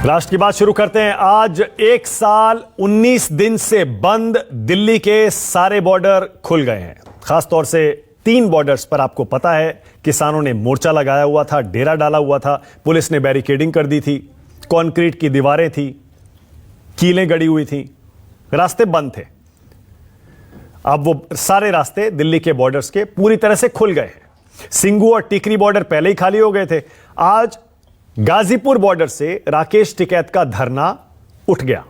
राष्ट्र की बात शुरू करते हैं। आज 1 साल 19 दिन से बंद दिल्ली के सारे बॉर्डर खुल गए हैं। खासतौर से 3 बॉर्डर्स पर आपको पता है किसानों ने मोर्चा लगाया हुआ था, डेरा डाला हुआ था, पुलिस ने बैरिकेडिंग कर दी थी, कंक्रीट की दीवारें थी, कीलें गड़ी हुई थी, रास्ते बंद थे। अब वो सारे रास्ते दिल्ली के बॉर्डर्स के पूरी तरह से खुल गए हैं। सिंगू और टिकरी बॉर्डर पहले ही खाली हो गए थे। आज गाजीपुर बॉर्डर से राकेश टिकैत का धरना उठ गया।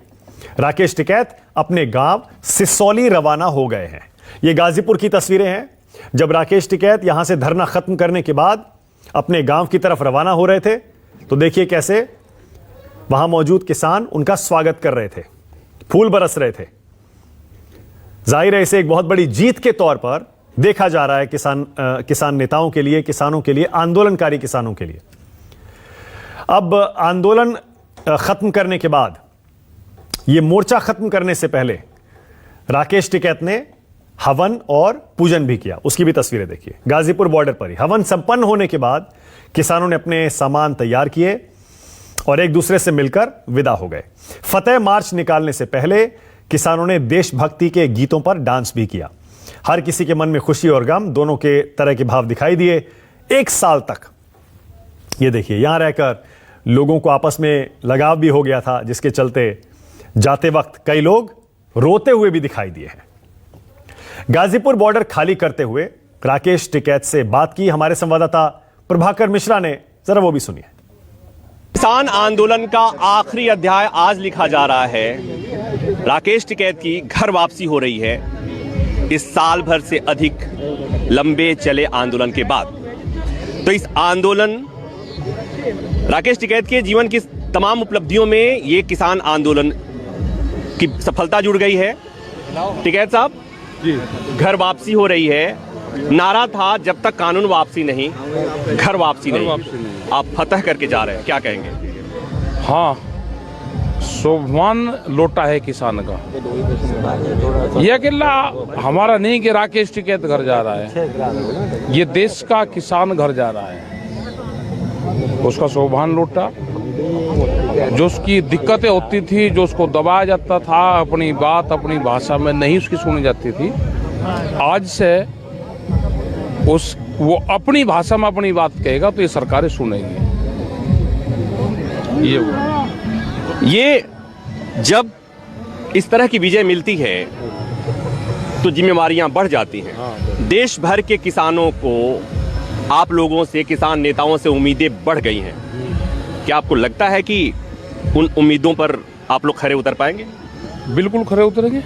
राकेश टिकैत अपने गांव सिसौली रवाना हो गए हैं। ये गाजीपुर की तस्वीरें हैं जब राकेश टिकैत यहां से धरना खत्म करने के बाद अपने गांव की तरफ रवाना हो रहे थे। तो देखिए कैसे वहां मौजूद किसान उनका स्वागत कर रहे थे, फूल बरस रहे थे। जाहिर है इसे एक बहुत बड़ी जीत के तौर पर देखा जा रहा है किसान नेताओं के लिए, किसानों के लिए, आंदोलनकारी किसानों के लिए। अब आंदोलन खत्म करने के बाद, यह मोर्चा खत्म करने से पहले राकेश टिकैत ने हवन और पूजन भी किया। उसकी भी तस्वीरें देखिए। गाजीपुर बॉर्डर पर ही हवन संपन्न होने के बाद किसानों ने अपने सामान तैयार किए और एक दूसरे से मिलकर विदा हो गए। फतेह मार्च निकालने से पहले किसानों ने देशभक्ति के गीतों पर डांस भी किया। हर किसी के मन में खुशी और गम दोनों के तरह के भाव दिखाई दिए। 1 साल तक ये देखिए, यहां रहकर लोगों को आपस में लगाव भी हो गया था, जिसके चलते जाते वक्त कई लोग रोते हुए भी दिखाई दिए हैं। गाजीपुर बॉर्डर खाली करते हुए राकेश टिकैत से बात की हमारे संवाददाता प्रभाकर मिश्रा ने, जरा वो भी सुनिए। किसान आंदोलन का आखिरी अध्याय आज लिखा जा रहा है। राकेश टिकैत की घर वापसी हो रही है इस साल भर से अधिक लंबे चले आंदोलन के बाद। तो इस आंदोलन, राकेश टिकैत के जीवन की तमाम उपलब्धियों में ये किसान आंदोलन की सफलता जुड़ गई है। टिकैत साहब जी, घर वापसी हो रही है। नारा था जब तक कानून वापसी नहीं, घर वापसी नहीं। आप फतह करके जा रहे हैं, क्या कहेंगे? हाँ, स्वाभिमान लौटा है किसान का। यह अकेला हमारा नहीं कि राकेश टिकैत घर जा रहा है, ये देश का किसान घर जा रहा है। उसका स्वाभिमान लौटा। जो उसकी दिक्कतें होती थी, जो उसको दबाया जाता था, अपनी बात अपनी भाषा में नहीं उसकी सुनी जाती थी, आज से वो अपनी भाषा में अपनी बात कहेगा तो ये सरकारें सुनेंगी। ये जब इस तरह की विजय मिलती है तो जिम्मेवारियां बढ़ जाती हैं। देश भर के किसानों को आप लोगों से, किसान नेताओं से उम्मीदें बढ़ गई हैं। क्या आपको लगता है कि उन उम्मीदों पर आप लोग खरे उतर पाएंगे? बिल्कुल खरे उतरेंगे।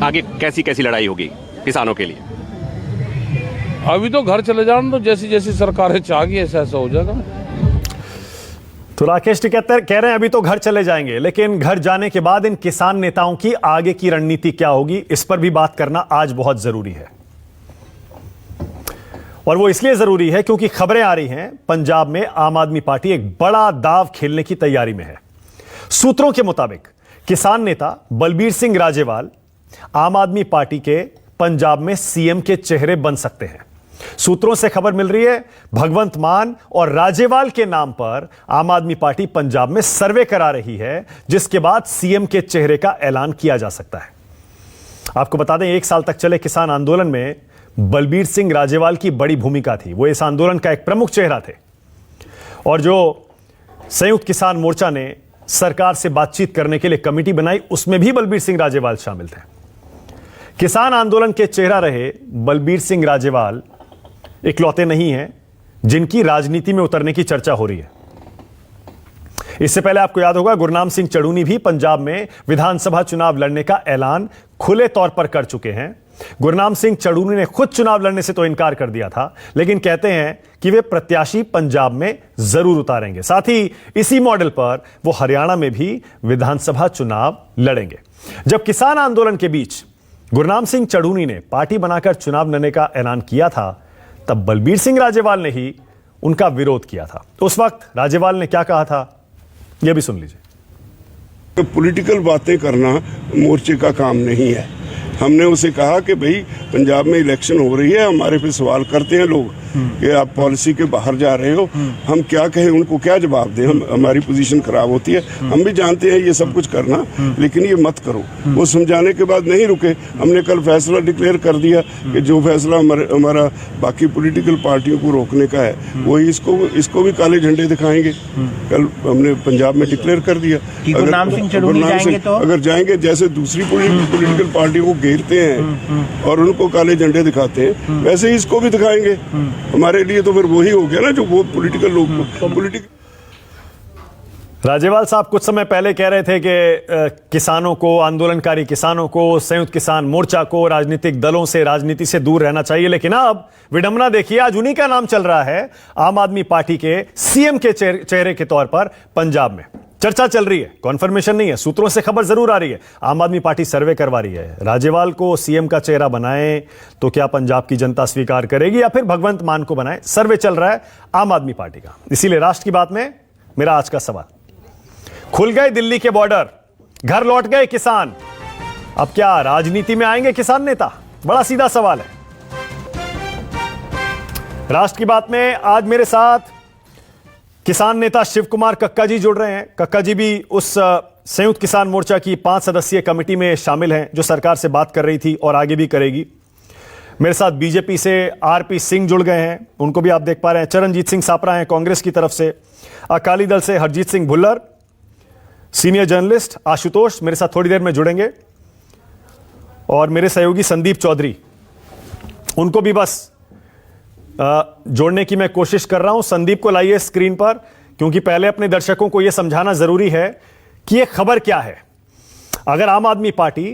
आगे कैसी कैसी लड़ाई होगी किसानों के लिए? अभी तो घर चले जाना, तो जैसी जैसी सरकारें चाहेगी ऐसा ऐसा हो जाएगा। तो राकेश टिकैत कह रहे हैं अभी तो घर चले जाएंगे, लेकिन घर जाने के बाद इन किसान नेताओं की आगे की रणनीति क्या होगी, इस पर भी बात करना आज बहुत जरूरी है। और वो इसलिए जरूरी है क्योंकि खबरें आ रही हैं पंजाब में आम आदमी पार्टी एक बड़ा दांव खेलने की तैयारी में है। सूत्रों के मुताबिक किसान नेता बलबीर सिंह राजेवाल आम आदमी पार्टी के पंजाब में सीएम के चेहरे बन सकते हैं। सूत्रों से खबर मिल रही है भगवंत मान और राजेवाल के नाम पर आम आदमी पार्टी पंजाब में सर्वे करा रही है, जिसके बाद सीएम के चेहरे का ऐलान किया जा सकता है। आपको बता दें 1 साल तक चले किसान आंदोलन में बलबीर सिंह राजेवाल की बड़ी भूमिका थी। वो इस आंदोलन का एक प्रमुख चेहरा थे और जो संयुक्त किसान मोर्चा ने सरकार से बातचीत करने के लिए कमेटी बनाई, उसमें भी बलबीर सिंह राजेवाल शामिल थे। किसान आंदोलन के चेहरा रहे बलबीर सिंह राजेवाल इकलौते नहीं हैं जिनकी राजनीति में उतरने की चर्चा हो रही है। इससे पहले आपको याद होगा गुरनाम सिंह चढ़ूनी भी पंजाब में विधानसभा चुनाव लड़ने का ऐलान खुले तौर पर कर चुके हैं। गुरनाम सिंह चढ़ूनी ने खुद चुनाव लड़ने से तो इनकार कर दिया था, लेकिन कहते हैं कि वे प्रत्याशी पंजाब में जरूर उतारेंगे। साथ ही इसी मॉडल पर वो हरियाणा में भी विधानसभा चुनाव लड़ेंगे। जब किसान आंदोलन के बीच गुरनाम सिंह चढ़ूनी ने पार्टी बनाकर चुनाव लड़ने का ऐलान किया था, तब बलबीर सिंह राजेवाल ने ही उनका विरोध किया था। उस वक्त राजेवाल ने क्या कहा था, यह भी सुन लीजिए। तो पॉलिटिकल बातें करना मोर्चे का काम नहीं है। हमने उसे कहा कि भाई पंजाब में इलेक्शन हो रही है, हमारे पे सवाल करते हैं लोग कि आप पॉलिसी के बाहर जा रहे हो, हम क्या कहें, उनको क्या जवाब दें, हमारी पोजीशन खराब होती है। हम भी जानते हैं ये सब कुछ करना, लेकिन ये मत करो। वो समझाने के बाद नहीं रुके। हमने कल फैसला डिक्लेयर कर दिया कि जो फैसला हमारा बाकी पॉलिटिकल पार्टियों को रोकने का है, वही इसको भी काले झंडे दिखाएंगे। कल हमने पंजाब में डिक्लेयर कर दिया अगर जाएंगे जैसे दूसरी पॉलिटिकल पार्टियों को घेरते हैं और उनको काले झंडे दिखाते हैं, वैसे ही इसको भी दिखाएंगे। हमारे लिए तो फिर वही हो गया ना जो वो पॉलिटिकल लोग। राजेवाल साहब कुछ समय पहले कह रहे थे कि किसानों को, आंदोलनकारी किसानों को, संयुक्त किसान मोर्चा को राजनीतिक दलों से, राजनीति से दूर रहना चाहिए। लेकिन अब विडंबना देखिए, आज उन्हीं का नाम चल रहा है आम आदमी पार्टी के सीएम के चेहरे के तौर पर पंजाब में। चर्चा चल रही है, कॉन्फर्मेशन नहीं है, सूत्रों से खबर जरूर आ रही है। आम आदमी पार्टी सर्वे करवा रही है, राजेवाल को सीएम का चेहरा बनाएं तो क्या पंजाब की जनता स्वीकार करेगी या फिर भगवंत मान को बनाएं। सर्वे चल रहा है आम आदमी पार्टी का। इसीलिए राष्ट्र की बात में मेरा आज का सवाल, खुल गए दिल्ली के बॉर्डर, घर लौट गए किसान, अब क्या राजनीति में आएंगे किसान नेता? बड़ा सीधा सवाल है। राष्ट्र की बात में आज मेरे साथ किसान नेता शिव कुमार कक्का जी जुड़ रहे हैं। कक्का जी भी उस संयुक्त किसान मोर्चा की 5 सदस्यीय कमेटी में शामिल हैं जो सरकार से बात कर रही थी और आगे भी करेगी। मेरे साथ बीजेपी से आरपी सिंह जुड़ गए हैं, उनको भी आप देख पा रहे हैं। चरणजीत सिंह सापरा हैं कांग्रेस की तरफ से। अकाली दल से हरजीत सिंह भुल्लर, सीनियर जर्नलिस्ट आशुतोष मेरे साथ थोड़ी देर में जुड़ेंगे, और मेरे सहयोगी संदीप चौधरी, उनको भी बस जोड़ने की मैं कोशिश कर रहा हूं। संदीप को लाइए स्क्रीन पर, क्योंकि पहले अपने दर्शकों को यह समझाना जरूरी है कि यह खबर क्या है। अगर आम आदमी पार्टी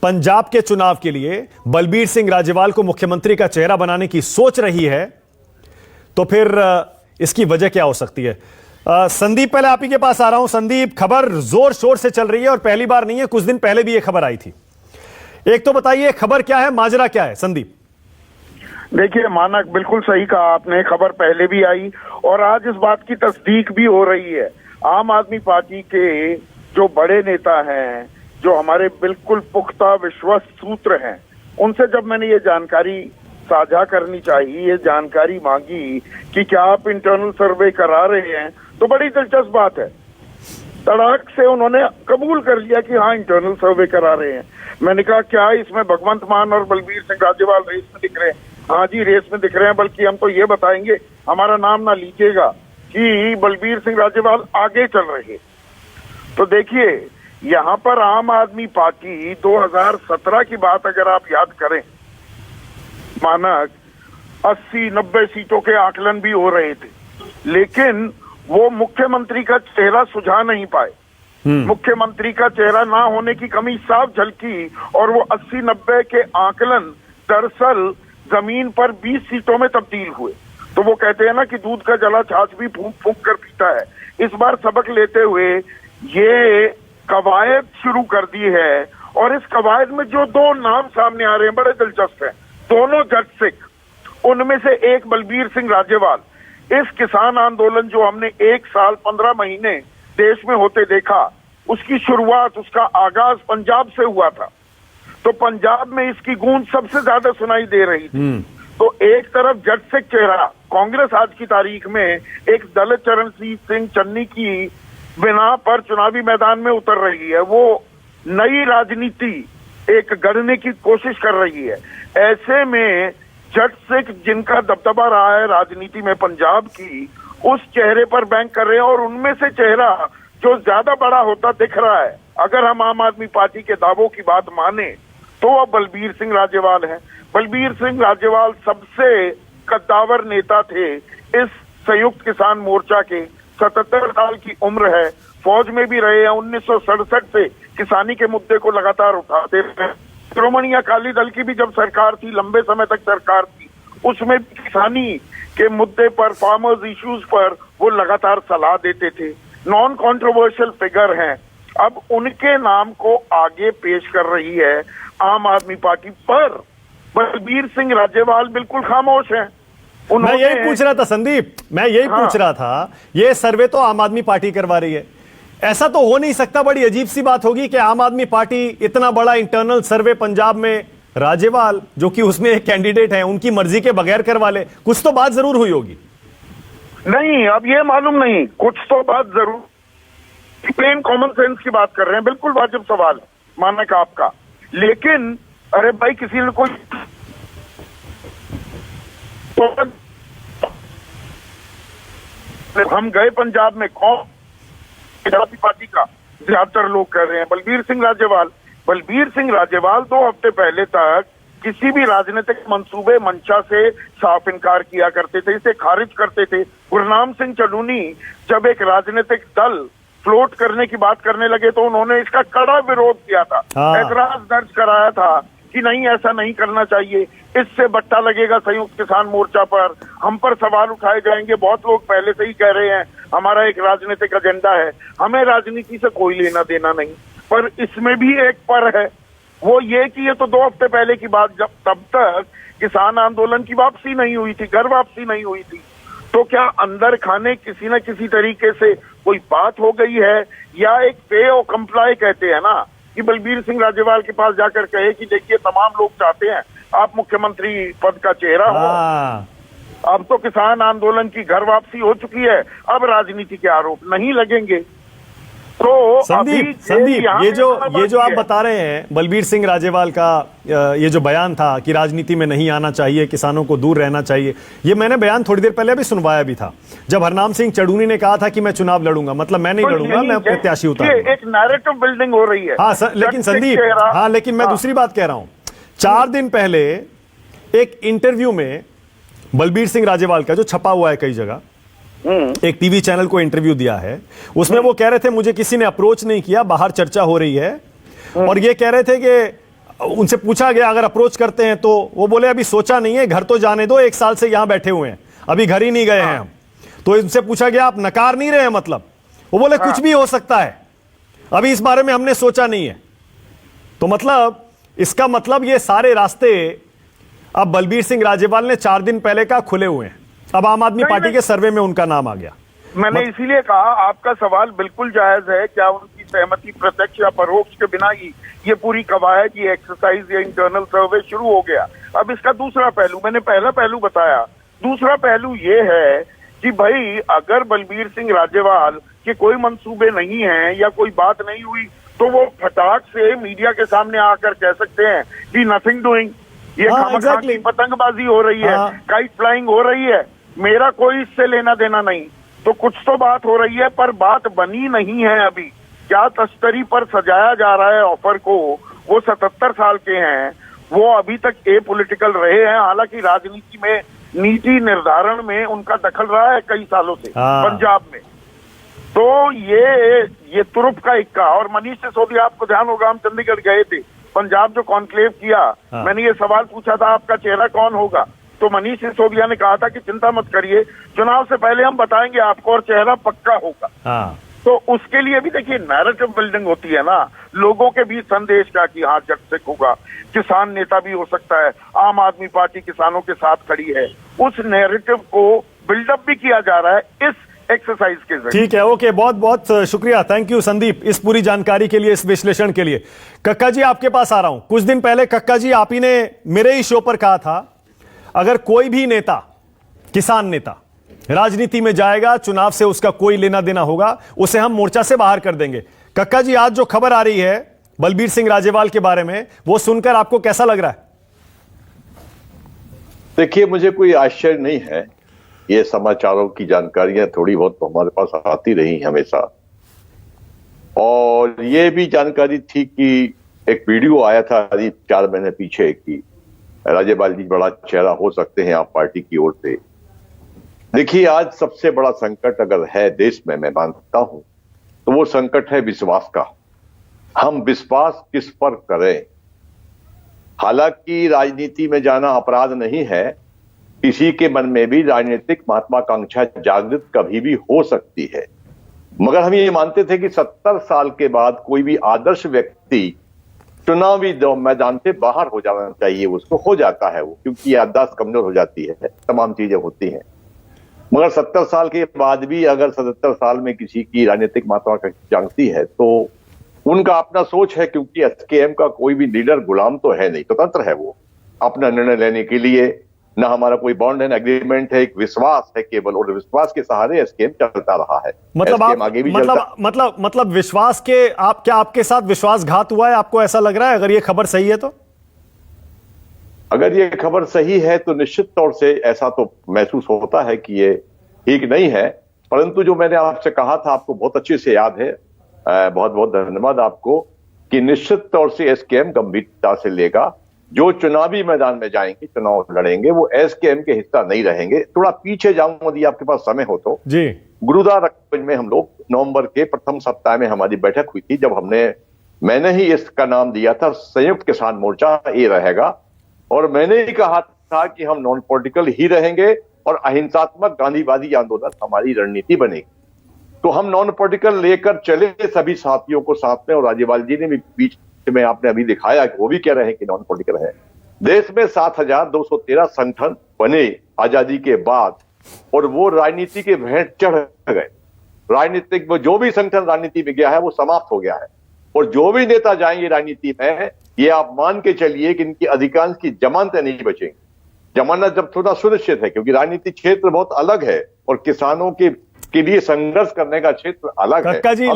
पंजाब के चुनाव के लिए बलबीर सिंह राजेवाल को मुख्यमंत्री का चेहरा बनाने की सोच रही है तो फिर इसकी वजह क्या हो सकती है? संदीप, पहले आप ही के पास आ रहा हूं। संदीप, खबर जोर शोर से चल रही है और पहली बार नहीं है, कुछ दिन पहले भी यह खबर आई थी। एक तो बताइए खबर क्या है, माजरा क्या है? संदीप। देखिए मानक, बिल्कुल सही कहा आपने, खबर पहले भी आई और आज इस बात की तस्दीक भी हो रही है। आम आदमी पार्टी के जो बड़े नेता हैं, जो हमारे बिल्कुल पुख्ता विश्वस्त सूत्र हैं, उनसे जब मैंने ये जानकारी साझा करनी चाहिए, ये जानकारी मांगी कि क्या आप इंटरनल सर्वे करा रहे हैं, तो बड़ी दिलचस्प बात है, तड़ाक से उन्होंने कबूल कर लिया कि हाँ इंटरनल सर्वे करा रहे हैं। मैंने कहा क्या इसमें भगवंत मान और बलबीर सिंह राजेवाल रेस में दिख रहे हैं? हाँ जी रेस में दिख रहे हैं, बल्कि हम तो ये बताएंगे, हमारा नाम ना लीजिएगा कि बलबीर सिंह राजेवाल आगे चल रहे। तो देखिए यहाँ पर आम आदमी पार्टी 2017 की बात अगर आप याद करें, मानक 80-90 सीटों के आकलन भी हो रहे थे, लेकिन वो मुख्यमंत्री का चेहरा सुझा नहीं पाए। मुख्यमंत्री का चेहरा ना होने की कमी साफ झलकी और वो 80-90 के आकलन दरअसल जमीन पर 20 सीटों में तब्दील हुए। तो वो कहते हैं ना कि दूध का जला छाछ भी फूंक फूंक कर पीता है। इस बार सबक लेते हुए ये कवायद शुरू कर दी है और इस कवायद में जो 2 नाम सामने आ रहे हैं बड़े दिलचस्प हैं, दोनों जज सिख। उनमें से एक बलबीर सिंह राजेवाल, इस किसान आंदोलन जो हमने 1 साल 15 महीने देश में होते देखा, उसकी शुरुआत, उसका आगाज पंजाब से हुआ था। तो पंजाब में इसकी गूंज सबसे ज्यादा सुनाई दे रही थी। तो एक तरफ जज सिख चेहरा, कांग्रेस आज की तारीख में एक दलित चरणजीत सिंह चन्नी की बिना पर चुनावी मैदान में उतर रही है, वो नई राजनीति एक गढ़ने की कोशिश कर रही है। ऐसे में जज सिख जिनका दबदबा रहा है राजनीति में पंजाब की, उस चेहरे पर बैंक कर रहे हैं और उनमें से चेहरा जो ज्यादा बड़ा होता दिख रहा है, अगर हम आम आदमी पार्टी के दावों की बात माने, तो वह बलबीर सिंह राजेवाल है। बलबीर सिंह राजेवाल सबसे कद्दावर नेता थे इस संयुक्त किसान मोर्चा के। 77 साल की उम्र है, फौज में भी रहे हैं, 1967 से किसानी के मुद्दे को लगातार उठाते रहे। श्रोमणी अकाली दल की भी जब सरकार थी, लंबे समय तक सरकार थी, उसमें किसानी के मुद्दे पर, फार्मर्स इश्यूज पर वो लगातार सलाह देते थे। नॉन कॉन्ट्रोवर्शियल फिगर हैं। अब उनके नाम को आगे पेश कर रही है आम आदमी पार्टी, पर बलबीर सिंह राजेवाल बिल्कुल खामोश हैं। मैं यही पूछ रहा था संदीप, मैं यही पूछ रहा था, ये सर्वे तो आम आदमी पार्टी करवा रही है, ऐसा तो हो नहीं सकता। बड़ी अजीब सी बात होगी कि आम आदमी पार्टी इतना बड़ा इंटरनल सर्वे पंजाब में राजेवाल जो कि उसमें एक कैंडिडेट है उनकी मर्जी के बगैर करवा ले। कुछ तो बात जरूर हुई होगी। नहीं, अब ये मालूम नहीं, कुछ तो बात जरूर। प्लेन कॉमन सेंस की बात कर रहे हैं, बिल्कुल वाजिब सवाल है मानने का आपका। लेकिन अरे भाई, किसी ने कोई तो हम गए पंजाब में, कौन पार्टी का ज्यादातर लोग कह रहे हैं बलबीर सिंह राजेवाल। बलबीर सिंह राजेवाल 2 हफ्ते पहले तक किसी भी राजनीतिक मंसूबे मंशा से साफ इनकार किया करते थे, इसे खारिज करते थे। गुरनाम सिंह चलूनी जब एक राजनीतिक दल फ्लोट करने की बात करने लगे तो उन्होंने इसका कड़ा विरोध किया था, ऐतराज दर्ज कराया था कि नहीं, ऐसा नहीं करना चाहिए, इससे बट्टा लगेगा संयुक्त किसान मोर्चा पर, हम पर सवाल उठाए जाएंगे। बहुत लोग पहले से ही कह रहे हैं हमारा एक राजनीतिक एजेंडा है, हमें राजनीति से कोई लेना देना नहीं। पर इसमें भी एक पर है, वो ये कि ये तो 2 हफ्ते पहले की बात, जब तब तक किसान आंदोलन की वापसी नहीं हुई थी, घर वापसी नहीं हुई थी। तो क्या अंदर खाने किसी न किसी तरीके से कोई बात हो गई है, या एक पे और कंप्लाई कहते हैं ना, कि बलबीर सिंह राजेवाल के पास जाकर कहे कि देखिए तमाम लोग चाहते हैं आप मुख्यमंत्री पद का चेहरा हो। अब तो किसान आंदोलन की घर वापसी हो चुकी है, अब राजनीति के आरोप नहीं लगेंगे। तो संदीप ये जो आप बता रहे हैं बलबीर सिंह राजेवाल का ये जो बयान था कि राजनीति में नहीं आना चाहिए, किसानों को दूर रहना चाहिए, ये मैंने बयान थोड़ी देर पहले भी सुनवाया भी था जब हरनाम सिंह चड़ूनी ने कहा था कि मैं चुनाव लड़ूंगा। मतलब मैं नहीं लड़ूंगा, मैं प्रत्याशी उतारूंगा। एक नैरेटिव बिल्डिंग हो रही है। हाँ लेकिन संदीप, हाँ लेकिन मैं दूसरी बात कह रहा हूं। 4 दिन पहले एक इंटरव्यू में बलबीर सिंह राजेवाल का जो छपा हुआ है कई जगह, एक टीवी चैनल को इंटरव्यू दिया है, उसमें वो कह रहे थे मुझे किसी ने अप्रोच नहीं किया, बाहर चर्चा हो रही है। और ये कह रहे थे कि उनसे पूछा गया अगर अप्रोच करते हैं तो वो बोले अभी सोचा नहीं है, घर तो जाने दो, 1 साल से यहां बैठे हुए हैं, अभी घर ही नहीं गए हैं हम। तो इनसे पूछा गया आप नकार नहीं रहे हैं मतलब? वो बोले कुछ भी हो सकता है, अभी इस बारे में हमने सोचा नहीं है। तो मतलब इसका मतलब ये सारे रास्ते अब बलबीर सिंह राजेवाल ने 4 दिन पहले का खुले हुए हैं। अब आम आदमी पार्टी के सर्वे में उनका नाम आ गया। मैंने इसीलिए कहा आपका सवाल बिल्कुल जायज है, क्या उनकी सहमति प्रत्यक्ष या परोक्ष के बिना ही ये पूरी कवायद, ये एक्सरसाइज, ये इंटरनल सर्वे शुरू हो गया। अब इसका दूसरा पहलू, मैंने पहला पहलू बताया, दूसरा पहलू ये है कि भाई अगर बलबीर सिंह राजेवाल के कोई मंसूबे नहीं हैं या कोई बात नहीं हुई तो वो फटाक से मीडिया के सामने आकर कह सकते हैं कि नथिंग डूइंग, ये खामखा की पतंगबाजी हो रही है, काइट फ्लाइंग हो रही है, मेरा कोई इससे लेना देना नहीं। तो कुछ तो बात हो रही है, पर बात बनी नहीं है अभी। क्या तश्तरी पर सजाया जा रहा है ऑफर को, वो 77 साल के हैं, वो अभी तक एपॉलिटिकल रहे हैं, हालांकि राजनीति में नीति निर्धारण में उनका दखल रहा है कई सालों से पंजाब में। तो ये तुरुप का इक्का। और मनीष सिसोदिया, आपको ध्यान होगा हम चंडीगढ़ गए थे, पंजाब जो कॉन्क्लेव किया, मैंने ये सवाल पूछा था आपका चेहरा कौन होगा, तो मनीष सिसोदिया ने कहा था कि चिंता मत करिए, चुनाव से पहले हम बताएंगे आपको और चेहरा पक्का होगा। तो उसके लिए भी देखिए नैरेटिव बिल्डिंग होती है ना, लोगों के बीच संदेश का कि हाँ जट सिख होगा, किसान नेता भी हो सकता है, आम आदमी पार्टी किसानों के साथ खड़ी है, उस नैरेटिव को बिल्डअप भी किया जा रहा है इस एक्सरसाइज के जरिए। ठीक है, ओके, बहुत बहुत शुक्रिया, थैंक यू संदीप इस पूरी जानकारी के लिए, इस विश्लेषण के लिए। कक्का जी आपके पास आ रहा हूं। कुछ दिन पहले कक्का जी आप ही ने मेरे ही शो पर कहा था अगर कोई भी नेता, किसान नेता राजनीति में जाएगा, चुनाव से उसका कोई लेना देना होगा, उसे हम मोर्चा से बाहर कर देंगे। कक्का जी आज जो खबर आ रही है बलबीर सिंह राजेवाल के बारे में, वो सुनकर आपको कैसा लग रहा है? देखिए, मुझे कोई आश्चर्य नहीं है, ये समाचारों की जानकारियां थोड़ी बहुत तो हमारे पास आती रही हमेशा। और ये भी जानकारी थी कि एक वीडियो आया था 4 महीने पीछे कि राजेवाल जी बड़ा चेहरा हो सकते हैं आप पार्टी की ओर से। देखिए, आज सबसे बड़ा संकट अगर है देश में, मैं मानता हूं, तो वो संकट है विश्वास का। हम विश्वास किस पर करें? हालांकि राजनीति में जाना अपराध नहीं है, किसी के मन में भी राजनीतिक महत्वाकांक्षा जागृत कभी भी हो सकती है, मगर हम ये मानते थे कि 70 साल के बाद कोई भी आदर्श व्यक्ति चुनावी मैदान से बाहर हो जाना चाहिए, उसको हो जाता है वो, क्योंकि याददाश्त कमजोर हो जाती है, तमाम चीजें होती हैं। मगर 70 साल के बाद भी अगर 77 साल में किसी की राजनीतिक महत्वाकांक्षा जागती है तो उनका अपना सोच है, क्योंकि एसकेएम का कोई भी लीडर गुलाम तो है नहीं, स्वतंत्र है वो अपना निर्णय लेने के लिए। ना हमारा कोई बॉन्ड एंड एग्रीमेंट है, एक विश्वास है केवल, और विश्वास के सहारे एसकेएम चलता रहा है। मतलब आप आगे भी मतलब विश्वास के क्या आपके साथ विश्वासघात हुआ है, आपको ऐसा लग रहा है, अगर ये खबर सही है तो? अगर ये खबर सही है तो निश्चित तौर से ऐसा तो महसूस होता है कि ये ठीक नहीं है। परंतु जो मैंने आपसे कहा था, आपको बहुत अच्छे से याद है, बहुत बहुत धन्यवाद आपको, कि निश्चित तौर से एसकेएम गंभीरता से लेगा। जो चुनावी मैदान में जाएंगे, चुनाव लड़ेंगे, वो एसकेएम के हिस्सा नहीं रहेंगे। थोड़ा पीछे जाऊंगा यदि आपके पास समय हो तो। जी, गुरुद्वारा में हम लोग नवंबर के प्रथम सप्ताह में हमारी बैठक हुई थी, जब मैंने ही इसका नाम दिया था संयुक्त किसान मोर्चा, ये रहेगा। और मैंने ही कहा था कि हम नॉन पॉलिटिकल ही रहेंगे और अहिंसात्मक गांधीवादी आंदोलन हमारी रणनीति बनेगी। तो हम नॉन पॉलिटिकल लेकर चले सभी साथियों को साथ में, और राज्यपाल जी ने भी बीच में आपने अभी दिखाया कि वो भी कह रहे हैं कि नॉन पॉलिटिकल है। देश में 7213 संगठन बने आजादी के बाद, और वो राजनीति के भेंट चढ़ गए। राजनीतिक जो भी संगठन राजनीति में गया है वो समाप्त हो गया है, और जो भी नेता जाएंगे राजनीति में, ये आप मान के चलिए कि इनकी अधिकांश की जमानतें नहीं बचेंगी। जमानत जब थोड़ा सुनिश्चित है, क्योंकि राजनीतिक क्षेत्र बहुत अलग है और किसानों के लिए संघर्ष करने का क्षेत्र अलग है। कक्का जी,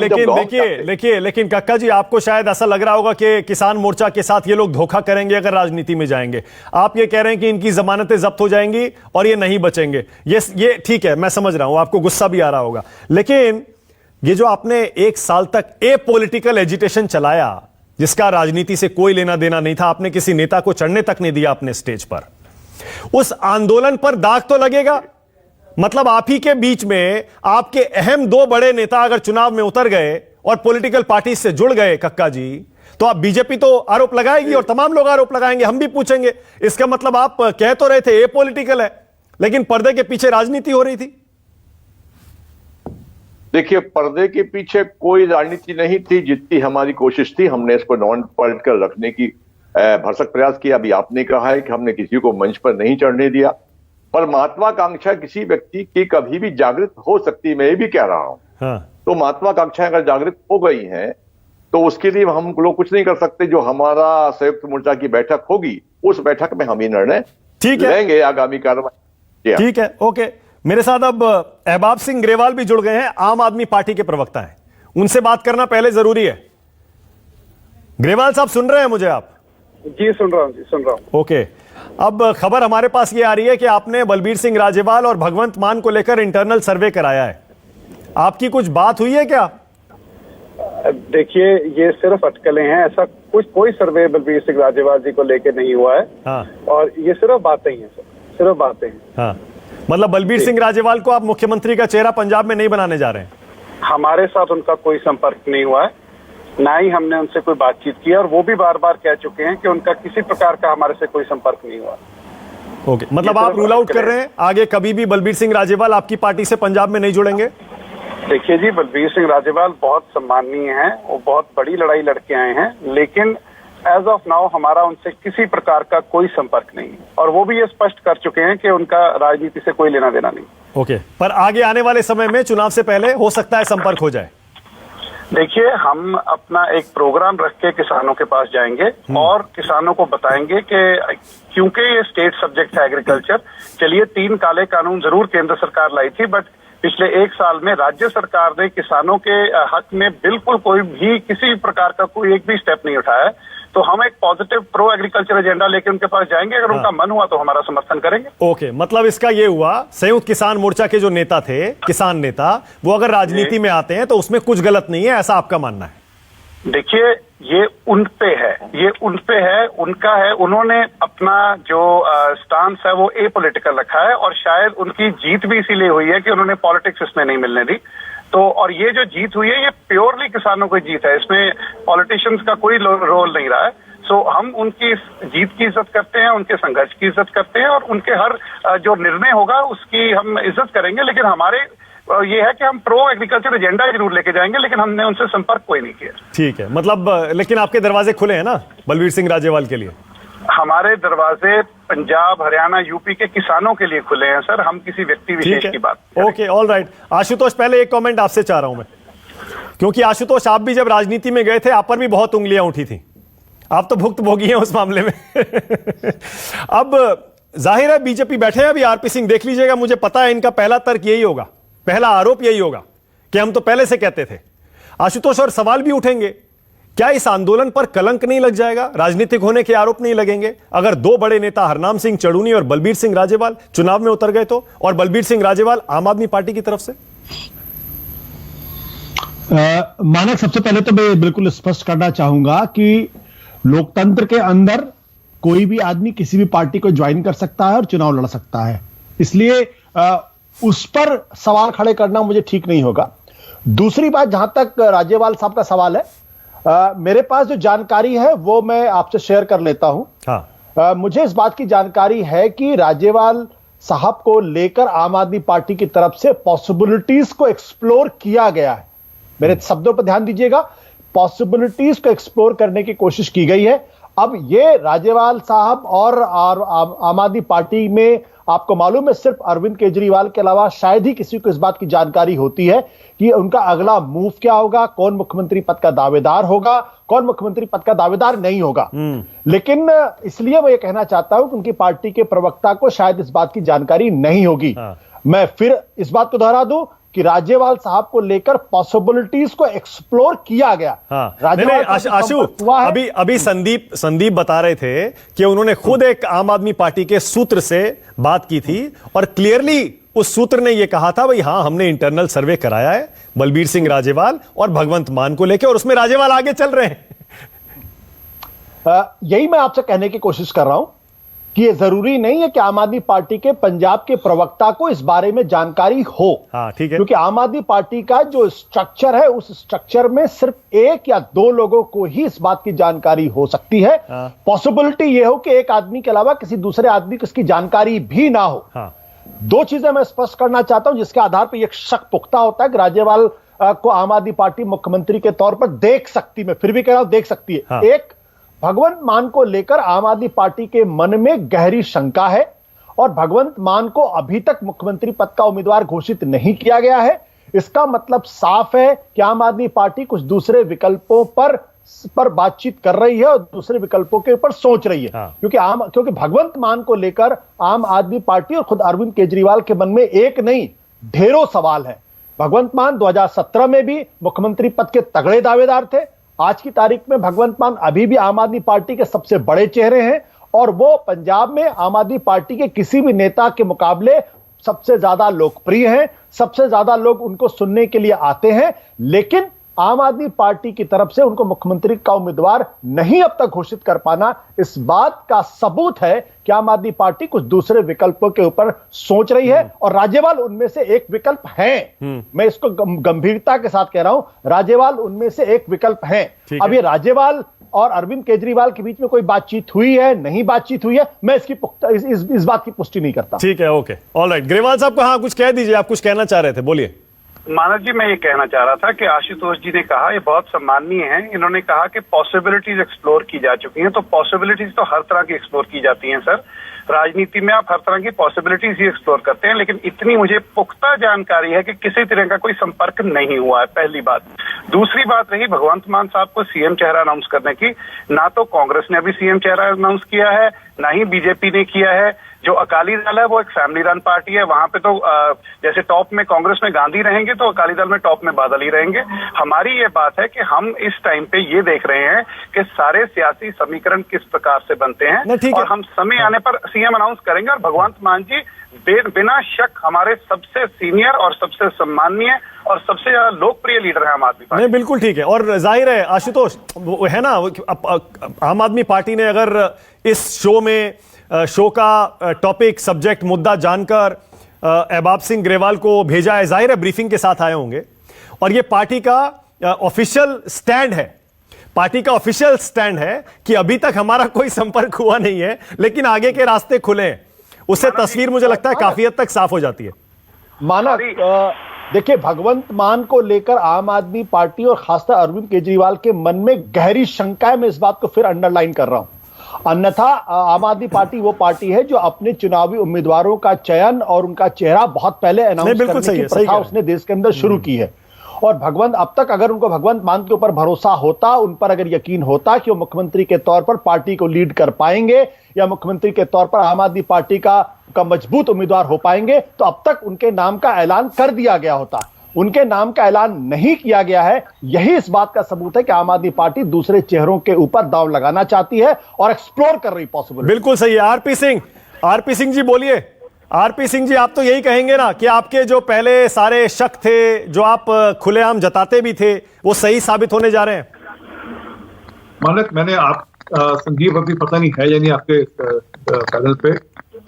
लेकिन कक्का जी, आपको शायद ऐसा लग रहा होगा कि किसान मोर्चा के साथ ये लोग धोखा करेंगे अगर राजनीति में जाएंगे। आप ये कह रहे हैं कि इनकी जमानतें जब्त हो जाएंगी और ये नहीं बचेंगे। ये ठीक है, मैं समझ रहा हूं, आपको गुस्सा भी आ रहा होगा, लेकिन ये जो आपने 1 साल तक एपॉलिटिकल एजिटेशन चलाया, जिसका राजनीति से कोई लेना देना नहीं था, आपने किसी नेता को चढ़ने तक नहीं दिया अपने स्टेज पर, उस आंदोलन पर दाग तो लगेगा। मतलब आप ही के बीच में आपके अहम 2 बड़े नेता अगर चुनाव में उतर गए और पॉलिटिकल पार्टी से जुड़ गए कक्का जी, तो आप बीजेपी तो आरोप लगाएगी और तमाम लोग आरोप लगाएंगे, हम भी पूछेंगे। इसका मतलब आप कह तो रहे थे एपॉलिटिकल है, लेकिन पर्दे के पीछे राजनीति हो रही थी। देखिए, पर्दे के पीछे कोई राजनीति नहीं थी। जितनी हमारी कोशिश थी, हमने इसको नॉन पॉलिटिकल रखने की भरसक प्रयास किया। अभी आपने कहा है कि हमने किसी को मंच पर नहीं चढ़ने दिया, पर महत्वाकांक्षा किसी व्यक्ति की कभी भी जागृत हो सकती है, मैं ये भी कह रहा हूं। हाँ। तो महत्वाकांक्षाएं अगर जागृत हो गई हैं, तो उसके लिए हम लोग कुछ नहीं कर सकते। जो हमारा संयुक्त मोर्चा की बैठक होगी, उस बैठक में हम ये निर्णय लेंगे, आगामी कार्रवाई। ठीक है, ओके। मेरे साथ अब अहबाब सिंह ग्रेवाल भी जुड़ गए हैं, आम आदमी पार्टी के प्रवक्ता हैं, उनसे बात करना पहले जरूरी है। ग्रेवाल साहब, सुन रहे हैं मुझे आप? जी सुन रहा हूं, जी सुन रहा हूं। ओके, अब खबर हमारे पास ये आ रही है कि आपने बलबीर सिंह राजेवाल और भगवंत मान को लेकर इंटरनल सर्वे कराया है। आपकी कुछ बात हुई है क्या? देखिए, ये सिर्फ अटकलें हैं, ऐसा कोई सर्वे बलबीर सिंह राजेवाल जी को लेकर नहीं हुआ है। हाँ। और ये सिर्फ बातें ही हैं सर, सिर्फ बातें हैं। हाँ, मतलब बलबीर सिंह राजेवाल को आप मुख्यमंत्री का चेहरा पंजाब में नहीं बनाने जा रहे हैं? हमारे साथ उनका कोई संपर्क नहीं हुआ है, ना ही हमने उनसे कोई बातचीत की, और वो भी बार बार कह चुके हैं कि उनका किसी प्रकार का हमारे से कोई संपर्क नहीं हुआ। ओके, मतलब आप रूल आउट कर रहे हैं आगे कभी भी बलबीर सिंह राजेवाल आपकी पार्टी से पंजाब में नहीं जुड़ेंगे? देखिए जी, बलबीर सिंह राजेवाल बहुत सम्माननीय हैं, वो बहुत बड़ी लड़ाई लड़के आए हैं, लेकिन एज ऑफ नाउ हमारा उनसे किसी प्रकार का कोई संपर्क नहीं है, और वो भी ये स्पष्ट कर चुके हैं कि उनका राजनीति से कोई लेना देना नहीं। ओके, पर आगे आने वाले समय में चुनाव से पहले हो सकता है संपर्क हो जाए। देखिए, हम अपना एक प्रोग्राम रख के किसानों के पास जाएंगे और किसानों को बताएंगे कि क्योंकि ये स्टेट सब्जेक्ट है एग्रीकल्चर, चलिए 3 काले कानून जरूर केंद्र सरकार लाई थी, बट पिछले 1 साल में राज्य सरकार ने किसानों के हक में बिल्कुल कोई भी किसी प्रकार का कोई एक भी स्टेप नहीं उठाया है। तो हम एक पॉजिटिव प्रो एग्रीकल्चर एजेंडा लेके उनके पास जाएंगे, अगर उनका मन हुआ तो हमारा समर्थन करेंगे। ओके, मतलब इसका ये हुआ, संयुक्त किसान मोर्चा के जो नेता थे, किसान नेता, वो अगर राजनीति में आते हैं तो उसमें कुछ गलत नहीं है, ऐसा आपका मानना है? देखिए, ये उन पे है, उनका है। उन्होंने अपना जो स्टांस है वो एपॉलिटिकल रखा है, और शायद उनकी जीत भी इसीलिए हुई है कि उन्होंने पॉलिटिक्स इसमें नहीं मिलने दी। तो और ये जो जीत हुई है, ये प्योरली किसानों की जीत है, इसमें पॉलिटिशियंस का कोई रोल नहीं रहा है। सो हम उनकी जीत की इज्जत करते हैं, उनके संघर्ष की इज्जत करते हैं, और उनके हर जो निर्णय होगा उसकी हम इज्जत करेंगे। लेकिन हमारे ये है कि हम प्रो एग्रीकल्चर एजेंडा जरूर लेके जाएंगे, लेकिन हमने उनसे संपर्क कोई नहीं किया। ठीक है, मतलब लेकिन आपके दरवाजे खुले हैं ना बलबीर सिंह राजेवाल के लिए? हमारे दरवाजे पंजाब, हरियाणा, यूपी के किसानों के लिए खुले हैं सर, हम किसी व्यक्ति विशेष की बात नहीं। Okay, all right. आशुतोष, पहले एक कमेंट आपसे चाह रहा हूं मैं, क्योंकि आशुतोष आप भी जब राजनीति में गए थे आप पर भी बहुत उंगलियां उठी थी, आप तो भुक्तभोगी हैं उस मामले में। अब जाहिर है बीजेपी बैठे हैं अभी, आरपी सिंह देख लीजिएगा, मुझे पता है इनका पहला तर्क यही होगा, पहला आरोप यही होगा कि हम तो पहले से कहते थे। आशुतोष, और सवाल भी उठेंगे, क्या इस आंदोलन पर कलंक नहीं लग जाएगा, राजनीतिक होने के आरोप नहीं लगेंगे अगर दो बड़े नेता हरनाम सिंह चड़ूनी और बलबीर सिंह राजेवाल चुनाव में उतर गए तो, और बलबीर सिंह राजेवाल आम आदमी पार्टी की तरफ से? मानक, सबसे पहले तो मैं बिल्कुल स्पष्ट करना चाहूंगा कि लोकतंत्र के अंदर कोई भी आदमी किसी भी पार्टी को ज्वाइन कर सकता है और चुनाव लड़ सकता है, इसलिए उस पर सवाल खड़े करना मुझे ठीक नहीं होगा। दूसरी बात, जहां तक राजेवाल साहब का सवाल है, मेरे पास जो जानकारी है वो मैं आपसे शेयर कर लेता हूं। हाँ। मुझे इस बात की जानकारी है कि राजेवाल साहब को लेकर आम आदमी पार्टी की तरफ से पॉसिबिलिटीज को एक्सप्लोर किया गया है। मेरे शब्दों पर ध्यान दीजिएगा, पॉसिबिलिटीज को एक्सप्लोर करने की कोशिश की गई है। अब ये राजेवाल साहब और आम आदमी पार्टी में आपको मालूम है सिर्फ अरविंद केजरीवाल के अलावा शायद ही किसी को इस बात की जानकारी होती है कि उनका अगला मूव क्या होगा, कौन मुख्यमंत्री पद का दावेदार होगा, कौन मुख्यमंत्री पद का दावेदार नहीं होगा। लेकिन इसलिए मैं ये कहना चाहता हूं कि उनकी पार्टी के प्रवक्ता को शायद इस बात की जानकारी नहीं होगी। मैं फिर इस बात को दोहरा दूं कि राजेवाल साहब को लेकर पॉसिबिलिटीज को एक्सप्लोर किया गया। नहीं, आशु, अभी संदीप बता रहे थे कि उन्होंने खुद एक आम आदमी पार्टी के सूत्र से बात की थी और क्लियरली उस सूत्र ने यह कहा था भाई हाँ हमने इंटरनल सर्वे कराया है बलबीर सिंह राजेवाल और भगवंत मान को लेकर, और उसमें राजेवाल आगे चल रहे हैं। यही मैं आपसे कहने की कोशिश कर रहा हूं कि यह जरूरी नहीं है कि आम आदमी पार्टी के पंजाब के प्रवक्ता को इस बारे में जानकारी हो। हाँ, ठीक है। क्योंकि आम आदमी पार्टी का जो स्ट्रक्चर है उस स्ट्रक्चर में सिर्फ एक या दो लोगों को ही इस बात की जानकारी हो सकती है। पॉसिबिलिटी यह हो कि एक आदमी के अलावा किसी दूसरे आदमी को इसकी जानकारी भी ना हो। दो चीजें मैं स्पष्ट करना चाहता हूं जिसके आधार पर यह शक पुख्ता होता है कि राजेवाल को आम आदमी पार्टी मुख्यमंत्री के तौर पर देख सकती, मैं फिर भी कह रहा हूं देख सकती है। एक, भगवंत मान को लेकर आम आदमी पार्टी के मन में गहरी शंका है और भगवंत मान को अभी तक मुख्यमंत्री पद का उम्मीदवार घोषित नहीं किया गया है। इसका मतलब साफ है कि आम आदमी पार्टी कुछ दूसरे विकल्पों पर बातचीत कर रही है और दूसरे विकल्पों के ऊपर सोच रही है। क्योंकि भगवंत मान को लेकर आम आदमी पार्टी और खुद अरविंद केजरीवाल के मन में एक नहीं ढेरों सवाल है। भगवंत मान 2017 में भी मुख्यमंत्री पद के तगड़े दावेदार थे। आज की तारीख में भगवंत मान अभी भी आम आदमी पार्टी के सबसे बड़े चेहरे हैं और वो पंजाब में आम आदमी पार्टी के किसी भी नेता के मुकाबले सबसे ज्यादा लोकप्रिय हैं, सबसे ज्यादा लोग उनको सुनने के लिए आते हैं। लेकिन आम आदमी पार्टी की तरफ से उनको मुख्यमंत्री का उम्मीदवार नहीं अब तक घोषित कर पाना इस बात का सबूत है कि आम आदमी पार्टी कुछ दूसरे विकल्पों के ऊपर सोच रही है और राजेवाल उनमें से एक विकल्प है। मैं इसको गंभीरता के साथ कह रहा हूं, राजेवाल उनमें से एक विकल्प है। अब ये राजेवाल और अरविंद केजरीवाल के बीच में कोई बातचीत हुई है, नहीं बातचीत हुई है, मैं इसकी इस बात की पुष्टि नहीं करता। ठीक है, ओके, ऑलराइट। ग्रेवाल साहब को हाँ कुछ कह दीजिए, आप कुछ कहना चाह रहे थे, बोलिए। मानव जी, मैं ये कहना चाह रहा था कि आशुतोष जी ने कहा ये बहुत सम्माननीय है। इन्होंने कहा कि पॉसिबिलिटीज एक्सप्लोर की जा चुकी हैं, तो पॉसिबिलिटीज तो हर तरह की एक्सप्लोर की जाती हैं सर। राजनीति में आप हर तरह की पॉसिबिलिटीज ही एक्सप्लोर करते हैं, लेकिन इतनी मुझे पुख्ता जानकारी है कि किसी तरह का कोई संपर्क नहीं हुआ है, पहली बात। दूसरी बात रही भगवंत मान साहब को सीएम चेहरा अनाउंस करने की, ना तो कांग्रेस ने अभी सीएम चेहरा अनाउंस किया है, ना ही बीजेपी ने किया है। जो अकाली दल है वो एक फैमिली रन पार्टी है, वहां पे तो जैसे टॉप में कांग्रेस में गांधी रहेंगे तो अकाली दल में टॉप में बादल ही रहेंगे। हमारी ये बात है कि हम इस टाइम पे ये देख रहे हैं कि सारे सियासी समीकरण किस प्रकार से बनते हैं और हम समय आने पर सीएम अनाउंस करेंगे। और भगवंत मान जी बिना शक हमारे सबसे सीनियर और सबसे सम्माननीय और सबसे ज्यादा लोकप्रिय लीडर है आम आदमी पार्टी। नहीं, बिल्कुल ठीक है। और जाहिर है आशुतोष है ना, आम आदमी पार्टी ने अगर इस शो का टॉपिक, सब्जेक्ट, मुद्दा जानकर एहबाब सिंह ग्रेवाल को भेजा है, जाहिर है ब्रीफिंग के साथ आए होंगे और यह पार्टी का ऑफिशियल स्टैंड है। पार्टी का ऑफिशियल स्टैंड है कि अभी तक हमारा कोई संपर्क हुआ नहीं है, लेकिन आगे के रास्ते खुले हैं। उससे तस्वीर मुझे लगता है काफी हद तक साफ हो जाती है। माना देखिए, भगवंत मान को लेकर आम आदमी पार्टी और खासकर अरविंद केजरीवाल के मन में गहरी शंका है। मैं इस बात को फिर अंडरलाइन कर रहा हूं। अन्यथा आम आदमी पार्टी वो पार्टी है जो अपने चुनावी उम्मीदवारों का चयन और उनका चेहरा बहुत पहले अनाउंस करने की प्रथा उसने देश के अंदर शुरू की है। और भगवंत, अब तक अगर उनको भगवंत मान के ऊपर भरोसा होता, उन पर अगर यकीन होता कि वो मुख्यमंत्री के तौर पर पार्टी को लीड कर पाएंगे या मुख्यमंत्री के तौर पर आम आदमी पार्टी का मजबूत उम्मीदवार हो पाएंगे, तो अब तक उनके नाम का ऐलान कर दिया गया होता। उनके नाम का ऐलान नहीं किया गया है। यही इस बात का सबूत है कि आम आदमी पार्टी दूसरे चेहरों के ऊपर दांव लगाना चाहती है और एक्सप्लोर कर रही पॉसिबल। बिल्कुल सही है। आरपी सिंह जी बोलिए। आरपी सिंह जी, आप तो यही कहेंगे ना कि आपके जो पहले सारे शक थे, जो आप खुलेआम जताते भी थे, वो सही साबित होने जा रहे हैं? मानक, मैंने आप संजीव अभी पता नहीं है यानी आपके पैनल पे,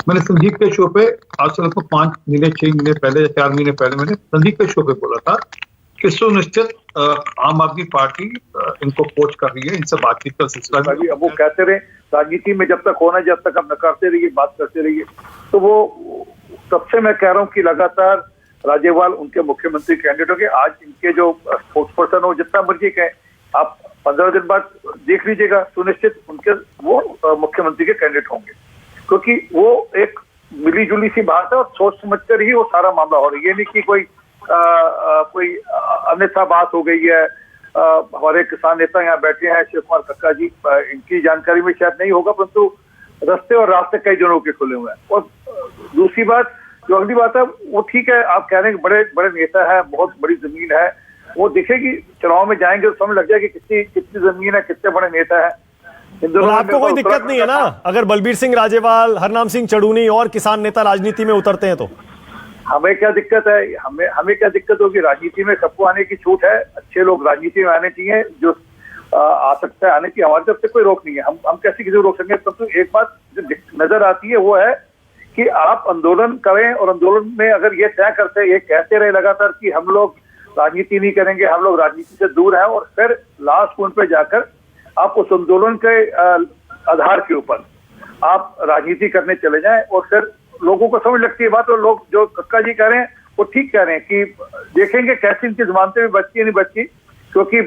मैंने संजीव के शो पे आज से लगभग 5 महीने 6 महीने पहले या 4 महीने पहले मैंने संजीव के शो पे बोला था कि सुनिश्चित आम आदमी पार्टी इनको कोच कर रही है, इनसे बातचीत का सिलसिला। अब वो कहते रहे राजनीति में जब तक होना, जब तक आप न करते रहिए, बात करते रहिए। तो वो तब से मैं कह रहा हूँ कि लगातार राज्यपाल उनके मुख्यमंत्री कैंडिडेट होंगे। आज इनके जो स्पोर्ट्स पर्सन हो, जितना मर्जी कहें, आप 15 दिन बाद देख लीजिएगा, सुनिश्चित उनके वो मुख्यमंत्री के कैंडिडेट होंगे, क्योंकि वो एक मिली जुली सी बात है और सोच समझ कर ही वो सारा मामला हो रहा है। ये नहीं कि कोई अन्यथा बात हो गई है। हमारे किसान नेता यहाँ बैठे हैं, शिव कुमार कक्का जी, इनकी जानकारी में शायद नहीं होगा, परंतु रास्ते और रास्ते कई जनों के खुले हुए हैं। और दूसरी बात, जो अगली बात है, वो ठीक है, आप कह रहे हैं बड़े बड़े नेता है, बहुत बड़ी जमीन है, वो दिखेगी, चुनाव में जाएंगे तो समझ लग जाएगी कितनी जमीन है, कितने बड़े नेता है। तो आपको कोई दिक्कत नहीं है ना अगर बलबीर सिंह राजेवाल, हरनाम सिंह चड़ूनी और किसान नेता राजनीति में उतरते हैं? तो हमें क्या दिक्कत है? हमें क्या दिक्कत होगी? राजनीति में सबको आने की छूट है। अच्छे लोग राजनीति में आने चाहिए, जो आ सकता है आने की, हमारी तरफ से कोई रोक नहीं है। हम कैसे किसी को रोक सकेंगे? परंतु एक बात जो नजर आती है वो है कि आप आंदोलन करें और आंदोलन में अगर ये तय करते, ये कहते रहे लगातार कि हम लोग राजनीति नहीं करेंगे, हम लोग राजनीति से दूर हैं, और फिर लास्ट पॉइंट पे जाकर आप उस आंदोलन के आधार के ऊपर आप राजनीति करने चले जाएं और फिर लोगों को समझ लगती है बात। और लोग जो कक्का जी कह रहे हैं वो ठीक कह रहे हैं कि देखेंगे कैसे इनकी जमानतें भी बचती है नहीं बचती, क्योंकि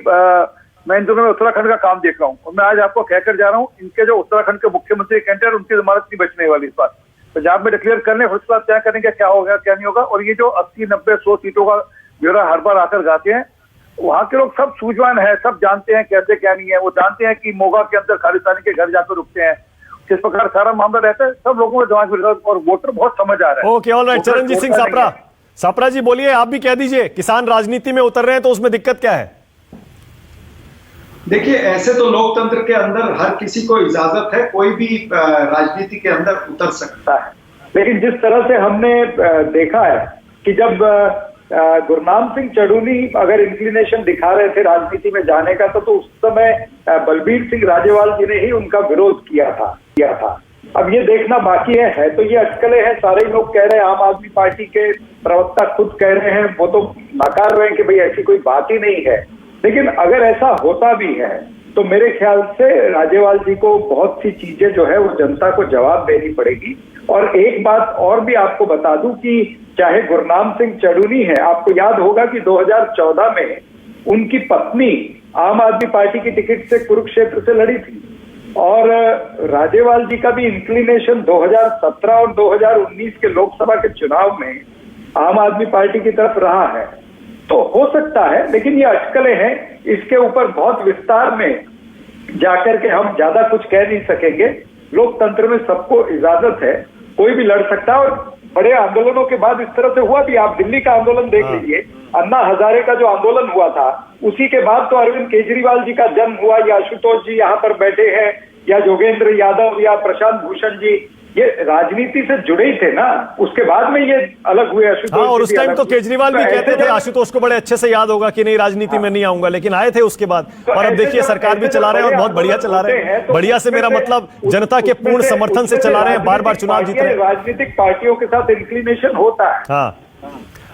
मैं इन दिनों में उत्तराखंड का काम देख रहा हूँ और मैं आज आपको कहकर जा रहा हूँ, इनके जो उत्तराखंड के मुख्यमंत्री कैंडिडेट, उनकी जमानत नहीं बचने वाली इस बार। पंजाब में डिक्लेयर करने, उसके बाद तय करेंगे क्या होगा क्या नहीं होगा। और ये जो 80, 90, 100 सीटों का ब्यौरा हर बार आकर गाते हैं, वहां के लोग सब सूझवान है, सब जानते हैं कैसे क्या नहीं है। वो जानते हैं कि मोगा के अंदर खालिस्तानी के घर जाकर रुकते हैं, किस प्रकार सारा मामला रहता है, सब लोगों में दिमाग में, और वोटर बहुत समझ आ रहा है। Okay, alright. चरणजीत सिंह सापरा जी बोलिए, आप भी कह दीजिए, किसान राजनीति में उतर रहे हैं तो उसमें दिक्कत क्या है? देखिए, ऐसे तो लोकतंत्र के अंदर हर किसी को इजाजत है, कोई भी राजनीति के अंदर उतर सकता है। लेकिन जिस तरह से हमने देखा है कि जब गुरनाम सिंह चड़ूनी अगर इंक्लिनेशन दिखा रहे थे राजनीति में जाने का, तो उस समय बलबीर सिंह राजेवाल जी ने ही उनका विरोध किया था। अब ये देखना बाकी है तो ये अटकलें हैं, सारे लोग कह रहे हैं, आम आदमी पार्टी के प्रवक्ता खुद कह रहे हैं, वो तो नकार रहे हैं कि भाई ऐसी कोई बात ही नहीं है। लेकिन अगर ऐसा होता भी है तो मेरे ख्याल से राजेवाल जी को बहुत सी चीजें जो है वो जनता को जवाब देनी पड़ेगी। और एक बात और भी आपको बता दूं कि चाहे गुरनाम सिंह चड़ूनी है, आपको याद होगा कि 2014 में उनकी पत्नी आम आदमी पार्टी की टिकट से कुरुक्षेत्र से लड़ी थी, और राजेवाल जी का भी इंक्लिनेशन 2017 और 2019 के लोकसभा के चुनाव में आम आदमी पार्टी की तरफ रहा है। तो हो सकता है, लेकिन ये अटकलें हैं, इसके ऊपर बहुत विस्तार में जाकर के हम ज्यादा कुछ कह नहीं सकेंगे। लोकतंत्र में सबको इजाजत है, कोई भी लड़ सकता है। और बड़े आंदोलनों के बाद इस तरह से हुआ भी, आप दिल्ली का आंदोलन देख लीजिए, अन्ना हजारे का जो आंदोलन हुआ था, उसी के बाद तो अरविंद केजरीवाल जी का जन्म हुआ, या आशुतोष जी यहाँ पर बैठे हैं, या योगेंद्र यादव या प्रशांत भूषण जी, ये राजनीति से जुड़े ही थे ना। उसके बाद में ये अलग हुए आशुतोष। हाँ, और उस टाइम तो केजरीवाल भी कहते थे, आशुतोष को बड़े अच्छे से याद होगा कि नहीं राजनीति में नहीं आऊंगा, लेकिन आए थे उसके बाद। और अब देखिए सरकार भी चला रहे हैं और बहुत बढ़िया चला रहे हैं। बढ़िया से मेरा मतलब जनता के पूर्ण समर्थन से चला रहे हैं, बार बार चुनाव जीत रहे हैं। राजनीतिक पार्टियों के साथ इंक्लिनेशन होता है। हाँ,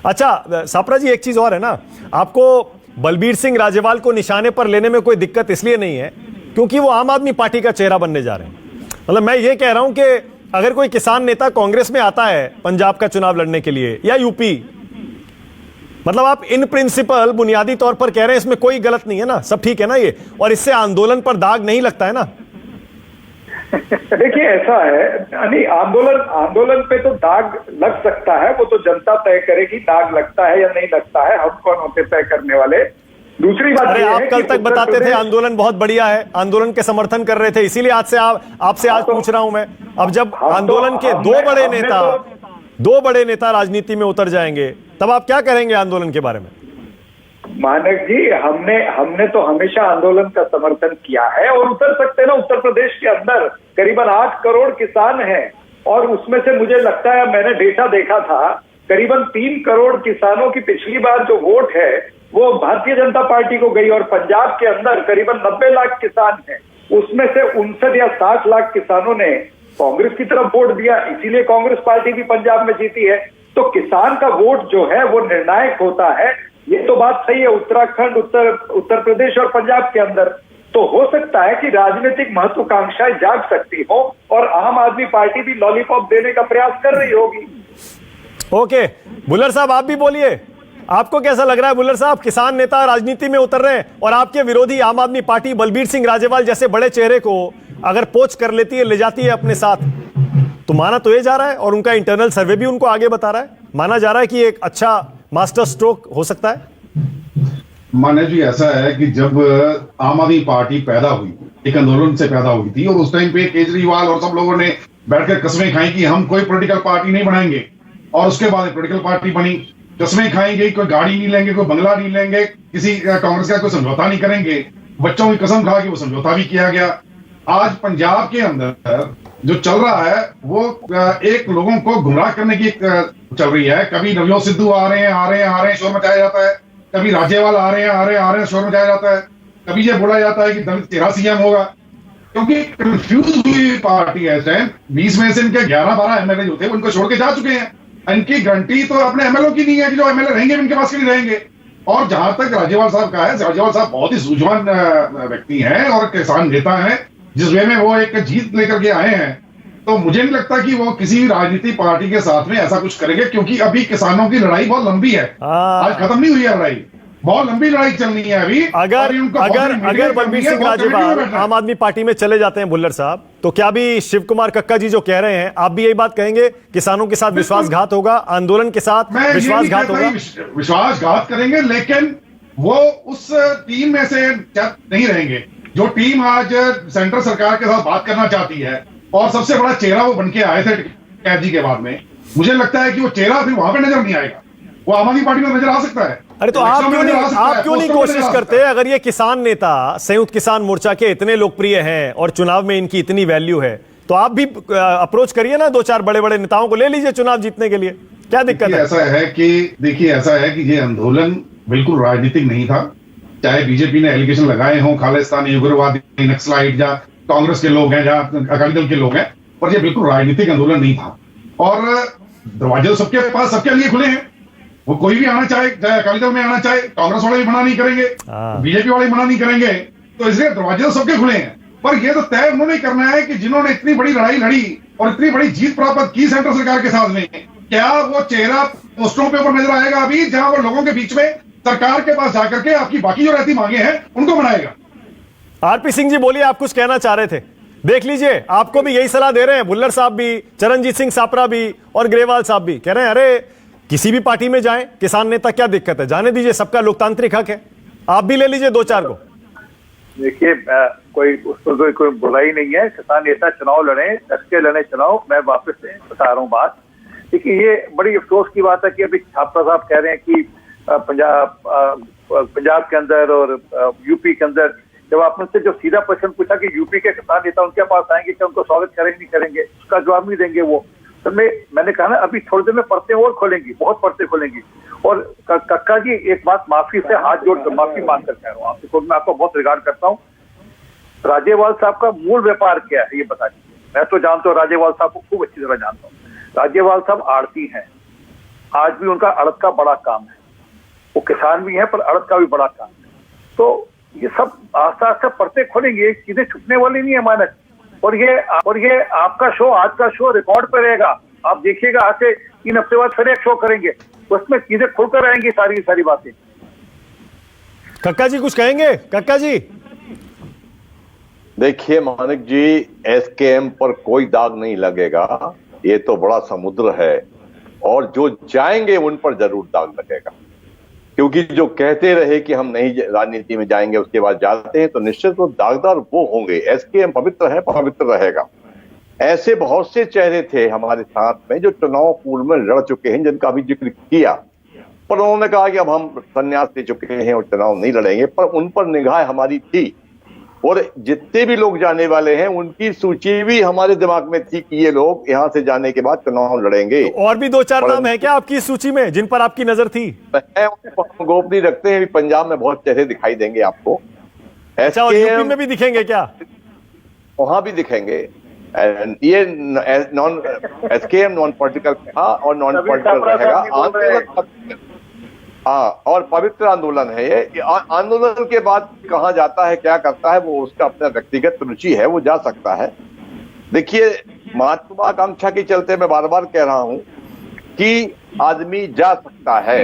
अच्छा सापरा जी, एक चीज और है ना, आपको बलबीर सिंह राजेवाल को निशाने पर लेने में कोई दिक्कत इसलिए नहीं है क्योंकि वो आम आदमी पार्टी का चेहरा बनने जा रहे हैं। मतलब मैं ये कह रहा हूं कि अगर कोई किसान नेता कांग्रेस में आता है पंजाब का चुनाव लड़ने के लिए या यूपी, मतलब आप इन प्रिंसिपल बुनियादी तौर पर कह रहे हैं, इसमें कोई गलत नहीं है ना, सब ठीक है ना ये, और इससे आंदोलन पर दाग नहीं लगता है ना? देखिए ऐसा है, यानी आंदोलन पे तो दाग लग सकता है, वो तो जनता तय करेगी दाग लगता है या नहीं लगता है, हम कौन होते तय करने वाले। दूसरी बात अरे ये आप है कल कि तक बताते थे आंदोलन बहुत बढ़िया है, आंदोलन के समर्थन कर रहे थे, इसीलिए आज से आपसे आज पूछ रहा हूं मैं। अब जब आंदोलन के दो बड़े नेता राजनीति में उतर जाएंगे, तब आप क्या करेंगे आंदोलन के बारे में? मानक जी, हमने तो हमेशा आंदोलन का समर्थन किया है और उतर सकते हैं ना। उत्तर प्रदेश के अंदर करीबन 8 करोड़ किसान हैं और उसमें से मुझे लगता है, मैंने डेटा देखा था, करीबन 3 करोड़ किसानों की पिछली बार जो वोट है वो भारतीय जनता पार्टी को गई और पंजाब के अंदर करीबन 90 लाख किसान हैं, उसमें से 59 या 60 लाख किसानों ने कांग्रेस की तरफ वोट दिया, इसीलिए कांग्रेस पार्टी भी पंजाब में जीती है। तो किसान का वोट जो है वो निर्णायक होता है, ये तो बात सही है। उत्तराखंड, उत्तर प्रदेश और पंजाब के अंदर तो हो सकता है कि राजनीतिक महत्वाकांक्षाएं जाग सकती हो और आम आदमी पार्टी भी लॉलीपॉप देने का प्रयास कर रही होगी। ओके, बुल्लर साहब आप भी बोलिए, आपको कैसा लग रहा है? बुल्लर साहब, किसान नेता राजनीति में उतर रहे हैं और आपके विरोधी आम आदमी पार्टी बलबीर सिंह राजेवाल जैसे बड़े चेहरे को अगर पोच कर लेती है, ले जाती है अपने साथ, तो माना तो ये जा रहा है और उनका इंटरनल सर्वे भी उनको आगे बता रहा है, माना जा रहा है कि एक अच्छा मास्टर स्ट्रोक हो सकता है। माने जी ऐसा है कि जब आम आदमी पार्टी पैदा हुई, एक आंदोलन से पैदा हुई थी और उस टाइम पे केजरीवाल और सब लोगों ने बैठकर कस्में खाई कि हम कोई पॉलिटिकल पार्टी नहीं बनाएंगे, और उसके बाद पॉलिटिकल पार्टी बनी। कस्में खाएंगे, कोई गाड़ी नहीं लेंगे, कोई बंगला नहीं लेंगे, किसी कांग्रेस का कोई समझौता नहीं करेंगे, बच्चों की कसम खा के वो समझौता भी किया गया। आज पंजाब के अंदर जो चल रहा है वो एक लोगों को गुमराह करने की चल रही है। कभी नवजोत सिद्धू आ रहे हैं शोर मचाया जाता है, कभी राज्यपाल आ रहे हैं शोर मचाया जाता है, कभी ये बोला जाता है कि दलित 13 सीएम होगा, क्योंकि कंफ्यूज हुई पार्टी है इस टाइम। 20 में से इनके 11-12 एमएलए जो थे उनको छोड़ के जा चुके हैं। इनकी गारंटी तो अपने एमएलए की नहीं है कि जो एमएलए रहेंगे इनके पास के नहीं रहेंगे। और जहां तक राज्यपाल साहब का है, राज्यपाल साहब बहुत ही सूझवान व्यक्ति हैं और किसान नेता हैं, जिस वे में वो एक जीत लेकर के आए हैं, तो मुझे नहीं लगता कि वो किसी राजनीतिक पार्टी के साथ में ऐसा कुछ करेंगे, क्योंकि अभी किसानों की लड़ाई बहुत लंबी है, आज खत्म नहीं हुई है लड़ाई, बहुत लंबी लड़ाई चलनी है अभी। अगर बलबीर सिंह राजेवाल आम आदमी पार्टी में चले जाते हैं बुल्लर साहब, तो क्या भी शिव कुमार कक्का जी जो कह रहे हैं, आप भी यही बात कहेंगे? किसानों के साथ विश्वासघात होगा, आंदोलन के साथ विश्वासघात होगा, विश्वासघात करेंगे, लेकिन वो उस टीम में से नहीं रहेंगे जो टीम आज सेंट्रल सरकार के साथ बात करना चाहती है। और सबसे बड़ा चेहरा वो बनके आए थे कैद जी के बाद में, मुझे लगता है कि वो चेहरा फिर वहां पे नजर नहीं आएगा, वो आम आदमी पार्टी में नजर आ सकता है। अरे तो आप क्यों नहीं कोशिश करते? अगर ये किसान नेता संयुक्त किसान मोर्चा के इतने लोकप्रिय हैं और चुनाव में इनकी इतनी वैल्यू है, तो आप भी अप्रोच करिए ना, 2-4 बड़े-बड़े नेताओं को ले लीजिए चुनाव जीतने के लिए, क्या दिक्कत है? ऐसा है कि ये आंदोलन बिल्कुल राजनीतिक नहीं था। चाहे बीजेपी ने एलिगेशन लगाए हों खालिस्तानी, उग्रवादी, नक्सलाइट, या कांग्रेस के लोग हैं, या अकाली दल के लोग हैं, पर ये बिल्कुल राजनीतिक आंदोलन नहीं था। और दरवाजे तो सबके पास, सबके लिए खुले हैं, वो कोई भी आना चाहे अकाली दल में आना चाहे, कांग्रेस वाले भी मना नहीं करेंगे, बीजेपी वाले मना नहीं करेंगे, तो इसलिए दरवाजे तो सबके खुले हैं। पर यह तो तय उन्होंने करना है कि जिन्होंने इतनी बड़ी लड़ाई लड़ी और इतनी बड़ी जीत प्राप्त की सेंट्रल सरकार के साथ में, क्या वो चेहरा पोस्टरों पे ऊपर नजर आएगा अभी, जहां वो लोगों के बीच में सरकार के पास जाकर के आपकी बाकी जो रहती मांगे हैं उनको बनाएगा? आरपी सिंह जी बोलिए, आप कुछ कहना चाह रहे थे। देख लीजिए, आपको भी यही सलाह दे रहे हैं, बुल्लर साहब भी, चरणजीत सिंह सापरा भी और ग्रेवाल साहब भी कह रहे हैं अरे किसी भी पार्टी में जाएं, किसान नेता, क्या दिक्कत है, जाने दीजिए, सबका लोकतांत्रिक हक है। आप भी ले लीजिए 2-4 को। देखिए, उसमें कोई बुराई नहीं है, किसान नेता चुनाव लड़े, डट के लड़े चुनाव। मैं वापस से बता रहा हूँ बात, देखिए ये बड़ी अफसोस की बात है कि अभी छात्रा साहब कह रहे हैं कि पंजाब के अंदर और यूपी के अंदर, जब आपने से जो सीधा प्रश्न पूछा कि यूपी के किसान नेता उनके पास आएंगे क्या उनको स्वागत करेंगे नहीं करेंगे, उसका जवाब नहीं देंगे वो। तो मैंने कहा ना, अभी थोड़ी देर में पर्चे और खोलेंगी, बहुत पर्चे खोलेंगी। और कक्का जी, एक बात माफी से हाथ जोड़कर माफी मांगकर कह रहा हूँ आपको, मैं आपको बहुत रिगार्ड करता हूँ। राजेवाल साहब का मूल व्यापार क्या है ये बता दीजिए। मैं तो जानता हूँ राजेवाल साहब को, खूब अच्छी तरह जानता हूँ। राजेवाल साहब आड़ती हैं, आज भी उनका अड़द का बड़ा काम है, वो किसान भी है पर अड़द का भी बड़ा काम है। तो ये सब आस्ता आस्ता पर्चे खोलेंगे, चीजें छुपने वाली नहीं है मानक। और ये आपका शो, आज का शो रिकॉर्ड पे रहेगा, आप देखिएगा, आज से 3 हफ्ते बाद फिर एक शो करेंगे, उसमें चीजें खुलकर आएंगी, सारी बातें। कक्का जी कुछ कहेंगे? कक्का जी देखिए मानिक जी, एसकेएम पर कोई दाग नहीं लगेगा, ये तो बड़ा समुद्र है, और जो जाएंगे उन पर जरूर दाग लगेगा। क्योंकि जो कहते रहे कि हम नहीं राजनीति में जाएंगे, उसके बाद जाते हैं, तो निश्चित वो दागदार वो होंगे। एसकेएम पवित्र है, पवित्र रहेगा। ऐसे बहुत से चेहरे थे हमारे साथ में जो चुनाव पूर्व में लड़ चुके हैं, जिनका भी जिक्र किया, पर उन्होंने कहा कि अब हम संन्यास ले चुके हैं और चुनाव नहीं लड़ेंगे, पर उन पर निगाह हमारी थी। और जितने भी लोग जाने वाले हैं उनकी सूची भी हमारे दिमाग में थी कि ये लोग यहां से जाने के बाद चुनाव लड़ेंगे। तो और भी 2-4 नाम है क्या आपकी सूची में जिन पर आपकी नजर थी? गोपनीय रखते हैं, पंजाब में बहुत चेहरे दिखाई देंगे आपको। अच्छा, और यूपी में भी दिखेंगे क्या? वहां भी दिखेंगे। ये नॉन एसकेएम नॉन पॉलिटिकल था और नॉन पॉलिटिकल रहेगा। आंदोलन, हाँ, और पवित्र आंदोलन है ये। आंदोलन के बाद कहां जाता है, क्या करता है, वो उसका अपना व्यक्तिगत रुचि है, वो जा सकता है। देखिए, महत्वाकांक्षा के चलते मैं बार बार कह रहा हूं कि आदमी जा सकता है,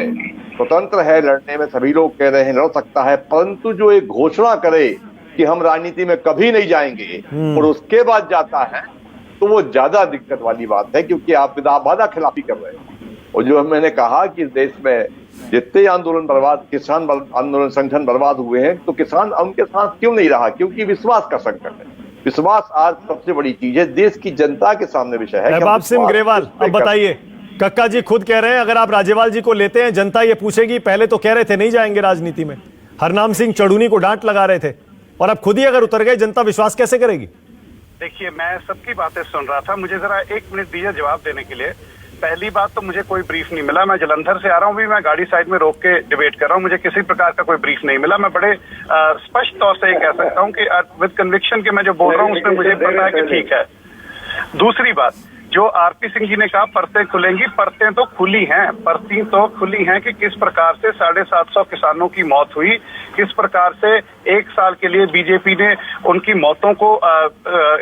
स्वतंत्र है लड़ने में, सभी लोग कह रहे हैं लड़ सकता है, परंतु जो एक घोषणा करे कि हम राजनीति में कभी नहीं जाएंगे और उसके बाद जाता है, तो वो ज्यादा दिक्कत वाली बात है, क्योंकि आप वादा खिलाफी कर रहे हैं। और जो मैंने कहा कि देश में जितने आंदोलन बर्बाद, किसान आंदोलन संगठन बर्बाद हुए हैं, तो किसान उनके साथ क्यों नहीं रहा? क्योंकि विश्वास का संकट है। विश्वास आज सबसे बड़ी चीज है, देश की जनता के सामने विषय है। रहबाब सिंह ग्रेवाल, अब बताइए, कक्का जी खुद कह रहे हैं अगर आप राजेवाल जी को लेते हैं, जनता ये पूछेगी, पहले तो कह रहे थे नहीं जाएंगे राजनीति में, हरनाम सिंह चढ़ूनी को डांट लगा रहे थे, और अब खुद ही अगर उतर गए, जनता विश्वास कैसे करेगी? देखिए, मैं सबकी बातें सुन रहा था, मुझे जरा 1 मिनट दीजिए जवाब देने के लिए। पहली बात तो मुझे कोई ब्रीफ नहीं मिला, मैं जलंधर से आ रहा हूँ, भी मैं गाड़ी साइड में रोक के डिबेट कर रहा हूँ, मुझे किसी प्रकार का कोई ब्रीफ नहीं मिला। मैं बड़े स्पष्ट तौर से ये कह सकता हूँ कि विद कन्विक्शन के मैं जो बोल रहा हूँ उसमें मुझे पता है कि ठीक है। दूसरी बात, जो आरपी सिंह जी ने कहा परतें खुलेंगी, परतें तो खुली हैं, परतें तो खुली हैं कि किस प्रकार से 750 किसानों की मौत हुई, किस प्रकार से 1 साल के लिए बीजेपी ने उनकी मौतों को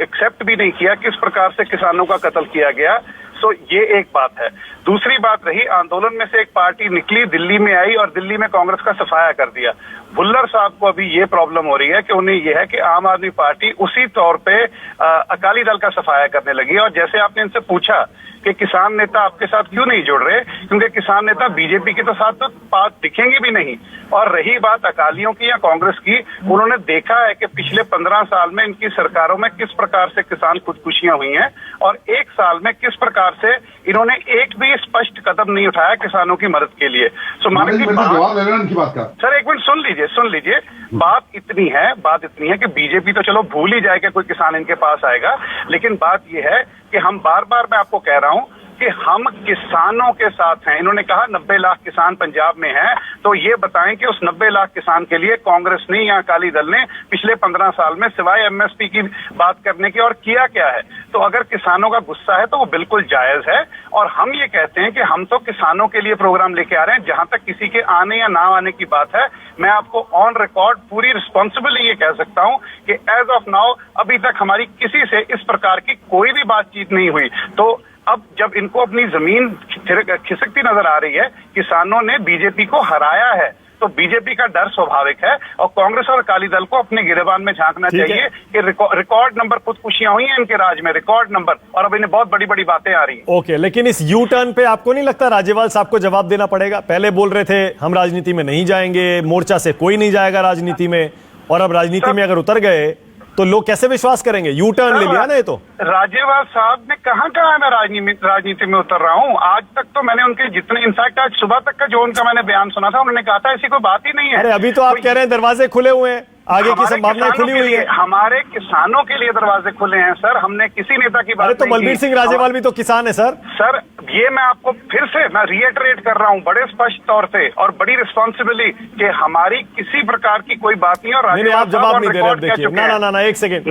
एक्सेप्ट भी नहीं किया, किस प्रकार से किसानों का कत्ल किया गया। तो ये एक बात है। दूसरी बात रही, आंदोलन में से एक पार्टी निकली, दिल्ली में आई और दिल्ली में कांग्रेस का सफाया कर दिया। भुल्लर साहब को अभी ये प्रॉब्लम हो रही है कि उन्हें यह है कि आम आदमी पार्टी उसी तौर पे अकाली दल का सफाया करने लगी। और जैसे आपने इनसे पूछा कि किसान नेता आपके साथ क्यों नहीं जुड़ रहे, क्योंकि किसान नेता बीजेपी के तो साथ तो बात दिखेंगे भी नहीं। और रही बात अकालियों की या कांग्रेस की, उन्होंने देखा है कि पिछले 15 साल में इनकी सरकारों में किस प्रकार से किसान खुदकुशियां हुई हैं, और 1 साल में किस प्रकार से इन्होंने एक भी स्पष्ट कदम नहीं उठाया किसानों की मदद के लिए। सो माने की बात का सर, 1 मिनट सुन लीजिए। बात इतनी है कि बीजेपी तो चलो भूल ही जाए कि कोई किसान इनके पास आएगा, लेकिन बात यह है कि हम बार बार, मैं आपको कह रहा हूं कि हम किसानों के साथ हैं। इन्होंने कहा 90 लाख किसान पंजाब में हैं, तो ये बताएं कि उस 90 लाख किसान के लिए कांग्रेस ने या अकाली दल ने पिछले 15 साल में सिवाय एमएसपी की बात करने के और किया क्या है। तो अगर किसानों का गुस्सा है तो वो बिल्कुल जायज है, और हम ये कहते हैं कि हम तो किसानों के लिए प्रोग्राम लेके आ रहे हैं। जहां तक किसी के आने या ना आने की बात है, मैं आपको ऑन रिकॉर्ड पूरी रिस्पॉन्सिबली ये कह सकता हूं कि एज ऑफ नाउ अभी तक हमारी किसी से इस प्रकार की कोई भी बातचीत नहीं हुई। तो अब जब इनको अपनी जमीन खिसकती नजर आ रही है, किसानों ने बीजेपी को हराया है, तो बीजेपी का डर स्वाभाविक है, और कांग्रेस और अकाली दल को अपने गिरेबान में झांकना चाहिए कि रिकॉर्ड नंबर खुदकुशियां हुई हैं इनके राज में, रिकॉर्ड नंबर, और अब इन्हें बहुत बड़ी बड़ी बातें आ रही हैं। ओके, लेकिन इस यू टर्न पे आपको नहीं लगता राजेवाल साहब को जवाब देना पड़ेगा? पहले बोल रहे थे हम राजनीति में नहीं जाएंगे, मोर्चा से कोई नहीं जाएगा राजनीति में, और अब राजनीति में अगर उतर गए तो लोग कैसे विश्वास करेंगे? यू टर्न ले लिया ना ये तो। राजेवाल साहब ने कहा मैं राजनीति में उतर रहा हूं। आज तक तो मैंने उनके जितने, इनफैक्ट आज सुबह तक का जो उनका मैंने बयान सुना था, उन्होंने कहा था ऐसी कोई बात ही नहीं है। अरे अभी तो आप कह रहे हैं दरवाजे खुले हुए हैं, आगे की संभावनाएं खुली हुई है। हमारे किसानों के लिए दरवाजे खुले हैं सर, हमने किसी नेता की बात नहीं की। तो बलबीर सिंह राजेवाल भी तो किसान है सर। सर ये मैं आपको फिर से मैं रिएटरेट कर रहा हूं बड़े स्पष्ट तौर से और बड़ी रिस्पॉन्सिबिलिटी कि हमारी किसी प्रकार की कोई बात नहीं। और आप जवाब नहीं दे रहे, देखिए ना, एक सेकंड,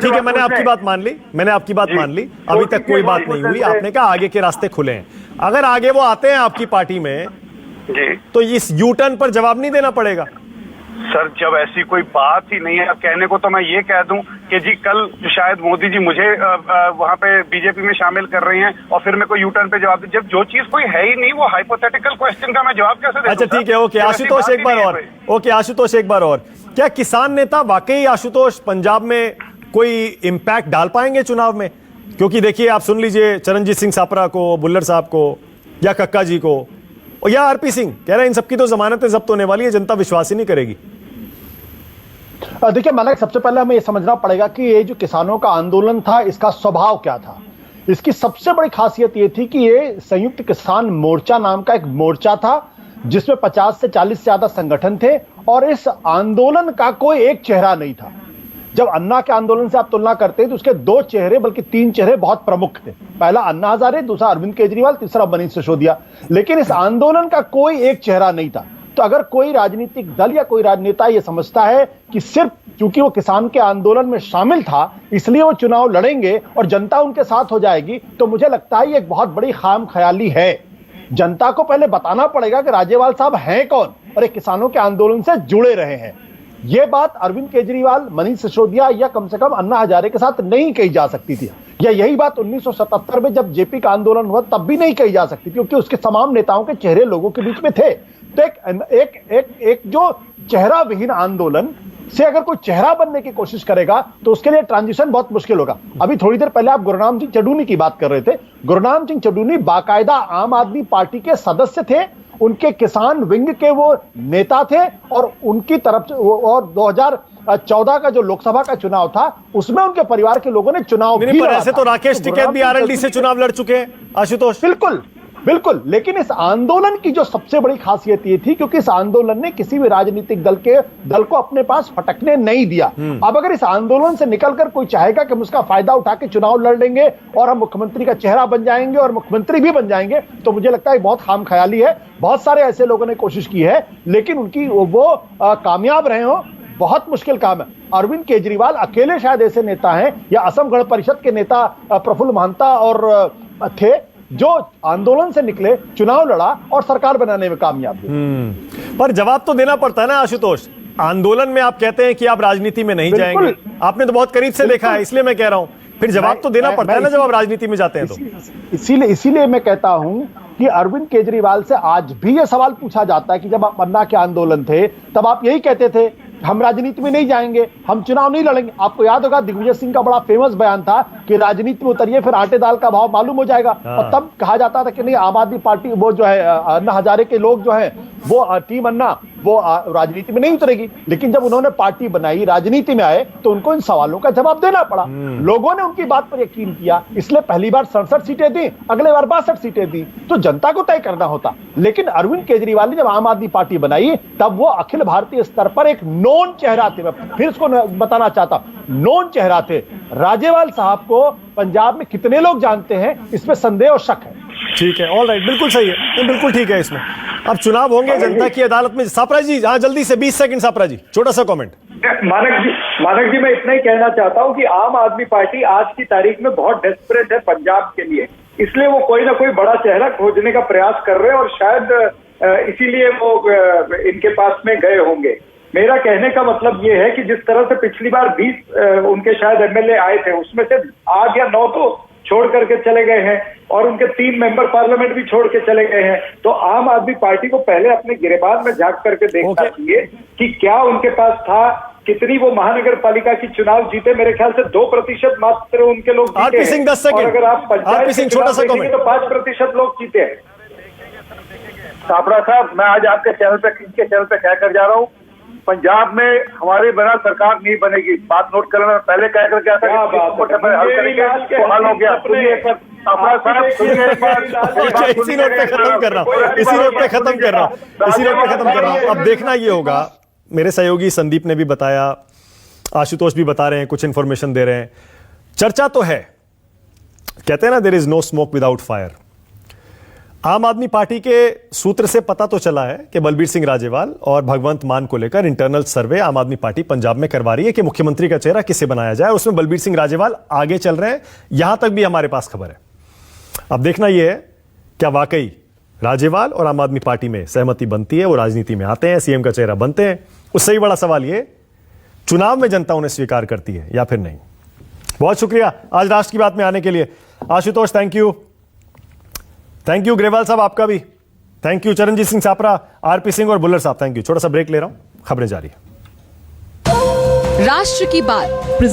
ठीक है, मैंने आपकी बात मान ली, अभी तक कोई बात नहीं हुई। आपने कहा आगे के रास्ते खुले हैं, अगर आगे वो आते हैं आपकी पार्टी में जी, तो इस यू टर्न पर जवाब नहीं देना पड़ेगा? सर जब ऐसी कोई बात ही नहीं है, अब कहने को तो मैं ये कह दूं कि जी कल शायद मोदी जी मुझे वहां पे बीजेपी में शामिल कर रहे हैं और फिर मैं कोई यू टर्न पे जवाब दूं, जब जो चीज कोई है ही नहीं, वो हाइपोथेटिकल क्वेश्चन का मैं जवाब कैसे दे दूं? अच्छा ठीक है, ओके आशुतोष एक बार और, ओके आशुतोष एक बार और, क्या किसान नेता वाकई आशुतोष पंजाब में कोई इंपैक्ट डाल पाएंगे चुनाव में? क्योंकि देखिए आप सुन लीजिए चरणजीत सिंह सापरा को, बुल्लर साहब को या कक्का जी को या आरपी सिंह कह रहे हैं इन सबकी तो जमानतें जब्त होने वाली है, जनता विश्वास ही नहीं करेगी। देखिए मानक, सबसे पहले हमें यह समझना पड़ेगा कि ये जो किसानों का आंदोलन था इसका स्वभाव क्या था। इसकी सबसे बड़ी खासियत यह थी कि ये संयुक्त किसान मोर्चा नाम का एक मोर्चा था जिसमें 50 से 40 से ज्यादा संगठन थे और इस आंदोलन का कोई एक चेहरा नहीं था। जब अन्ना के आंदोलन से आप तुलना करते हैं तो उसके दो चेहरे बल्कि तीन चेहरे बहुत प्रमुख थे, पहला अन्ना हजारे, दूसरा अरविंद केजरीवाल, तीसरा मनीष सिसोदिया। लेकिन इस आंदोलन का कोई एक चेहरा नहीं था। तो अगर कोई राजनीतिक दल या कोई राजनेता यह समझता है कि सिर्फ क्योंकि वो किसान के आंदोलन में शामिल था इसलिए वो चुनाव लड़ेंगे और जनता उनके साथ हो जाएगी, तो मुझे लगता है ये एक बहुत बड़ी खाम ख्याली है। जनता को पहले बताना पड़ेगा कि राजेवाल साहब हैं कौन और एक किसानों के आंदोलन से जुड़े रहे हैं। यह बात अरविंद केजरीवाल, मनीष सिसोदिया या कम से कम अन्ना हजारे के साथ नहीं कही जा सकती थी, या यही बात 1977 में जब जेपी का आंदोलन हुआ तब भी नहीं कही जा सकती क्योंकि उसके तमाम नेताओं के चेहरे लोगों के बीच में थे। तो एक जो चेहरा विहीन आंदोलन से अगर कोई चेहरा बनने की कोशिश करेगा तो उसके लिए ट्रांजिशन बहुत मुश्किल होगा। अभी थोड़ी देर पहले आप गुरनाम सिंह चडूनी की बात कर रहे थे। गुरनाम सिंह चडूनी बाकायदा आम आदमी पार्टी के सदस्य थे, उनके किसान विंग के वो नेता थे और उनकी तरफ से और 2014 का जो लोकसभा का चुनाव था उसमें उनके परिवार के लोगों ने चुनाव भी लड़ा। ऐसे तो राकेश टिकैत भी आरएलडी से चुनाव लड़ चुके हैं आशुतोष। बिल्कुल बिल्कुल, लेकिन इस आंदोलन की जो सबसे बड़ी खासियत ये थी क्योंकि इस आंदोलन ने किसी भी राजनीतिक दल को अपने पास फटकने नहीं दिया। अब अगर इस आंदोलन से निकलकर कोई चाहेगा कि हम उसका फायदा उठा के चुनाव लड़ लेंगे और हम मुख्यमंत्री का चेहरा बन जाएंगे और मुख्यमंत्री भी बन जाएंगे, तो मुझे लगता है बहुत खाम ख्याली है। बहुत सारे ऐसे लोगों ने कोशिश की है लेकिन उनकी वो कामयाब रहे हो, बहुत मुश्किल काम है। अरविंद केजरीवाल अकेले शायद ऐसे नेता हैं या असम गण परिषद के नेता प्रफुल्ल महंता और थे जो आंदोलन से निकले, चुनाव लड़ा और सरकार बनाने में कामयाब हुए। पर जवाब तो देना पड़ता है ना आशुतोष। आंदोलन में आप कहते हैं कि आप राजनीति में नहीं जाएंगे, आपने तो बहुत करीब से देखा है, इसलिए मैं कह रहा हूं फिर जवाब तो देना पड़ता है ना जब आप राजनीति में जाते हैं तो। इसीलिए मैं कहता हूं कि अरविंद केजरीवाल से आज भी यह सवाल पूछा जाता है कि जब आप अन्ना के आंदोलन थे तब आप यही कहते थे हम राजनीति में नहीं जाएंगे, हम चुनाव नहीं लड़ेंगे। आपको याद होगा दिग्विजय सिंह का बड़ा फेमस बयान था कि राजनीति में उतरिए फिर आटे दाल का भाव मालूम हो जाएगा। और तब कहा जाता था कि नहीं, आम आदमी पार्टी वो जो है अन्ना हजारे के लोग जो है वो टीम अन्ना वो राजनीति में नहीं उतरेगी। लेकिन जब उन्होंने पार्टी बनाई, राजनीति में आए तो उनको इन सवालों का जवाब देना पड़ा। लोगों ने उनकी बात पर यकीन किया, इसलिए पहली बार 67 सीटें दी, अगले बार 62 सीटें दी। तो जनता को तय करना होता। लेकिन अरविंद केजरीवाल ने जब आम आदमी पार्टी बनाई तब वो अखिल भारतीय स्तर पर एक नोन चेहरा थे। मैं फिर इसको बताना चाहता हूं, नोन चेहरा थे। राजेवाल साहब को पंजाब में कितने लोग जानते हैं इसमें संदेह और शक है। ठीक है, ऑल राइट, बिल्कुल सही है, बिल्कुल ठीक है। इसमें अब चुनाव होंगे जनता की अदालत में। सापरा जी, हाँ जल्दी से 20 सेकंड सापरा जी, छोटा सा कमेंट। मानक जी मैं इतना ही कहना चाहता हूं कि आम आदमी पार्टी आज की तारीख में बहुत डेस्परेट है पंजाब के लिए, इसलिए वो कोई ना कोई बड़ा चेहरा खोजने का प्रयास कर रहे हैं और शायद इसीलिए वो इनके पास में गए होंगे। मेरा कहने का मतलब ये है कि जिस तरह से पिछली बार 20 उनके शायद एमएलए आए थे उसमें से 8 या 9 तो छोड़ करके चले गए हैं और उनके 3 मेंबर पार्लियामेंट भी छोड़ के चले गए हैं। तो आम आदमी पार्टी को पहले अपने गिरेबान में झांक करके देखना चाहिए कि क्या उनके पास था, कितनी वो महानगर पालिका की चुनाव जीते। मेरे ख्याल से 2% मात्र उनके लोग जीते हैं और अगर आप पंचायत के चुनाव देखेंगे तो 5% लोग जीते हैं। सापड़ा साहब, मैं आज आपके चैनल पे कहकर जा रहा हूँ, पंजाब में हमारे बिना सरकार नहीं बनेगी। बात नोट करना, पहले कह कर क्या था हल हो गया। इसी नोट पे खत्म कर रहा हूं। अब देखना ये होगा, मेरे सहयोगी संदीप ने भी बताया, आशुतोष भी बता रहे हैं, कुछ इंफॉर्मेशन दे रहे हैं। चर्चा तो है, कहते हैं ना there is no smoke without fire. Aam Aadmi party के सूत्र से पता तो चला है कि बलबीर सिंह राजेवाल और भगवंत मान को लेकर इंटरनल सर्वे आम आदमी पार्टी पंजाब में करवा रही है कि मुख्यमंत्री का चेहरा किसे बनाया जाए। उसमें बलबीर सिंह राजेवाल आगे चल रहे हैं, यहां तक भी हमारे पास खबर है। अब देखना यह है क्या वाकई राजेवाल और आम आदमी पार्टी में सहमति बनती है, वो राजनीति में आते हैं, सीएम का चेहरा बनते हैं। उससे ही बड़ा सवाल ये, चुनाव में जनता उन्हें स्वीकार करती है या फिर नहीं। बहुत शुक्रिया आज राष्ट्र की बात में आने के लिए। आशुतोष थैंक यू, ग्रेवाल साहब आपका भी thank you, Charanjit Singh Chapra, RP Singh और बुल्लर साहब थैंक यू। छोटा सा ब्रेक ले रहा हूं, खबरें जारी है। राष्ट्र की बात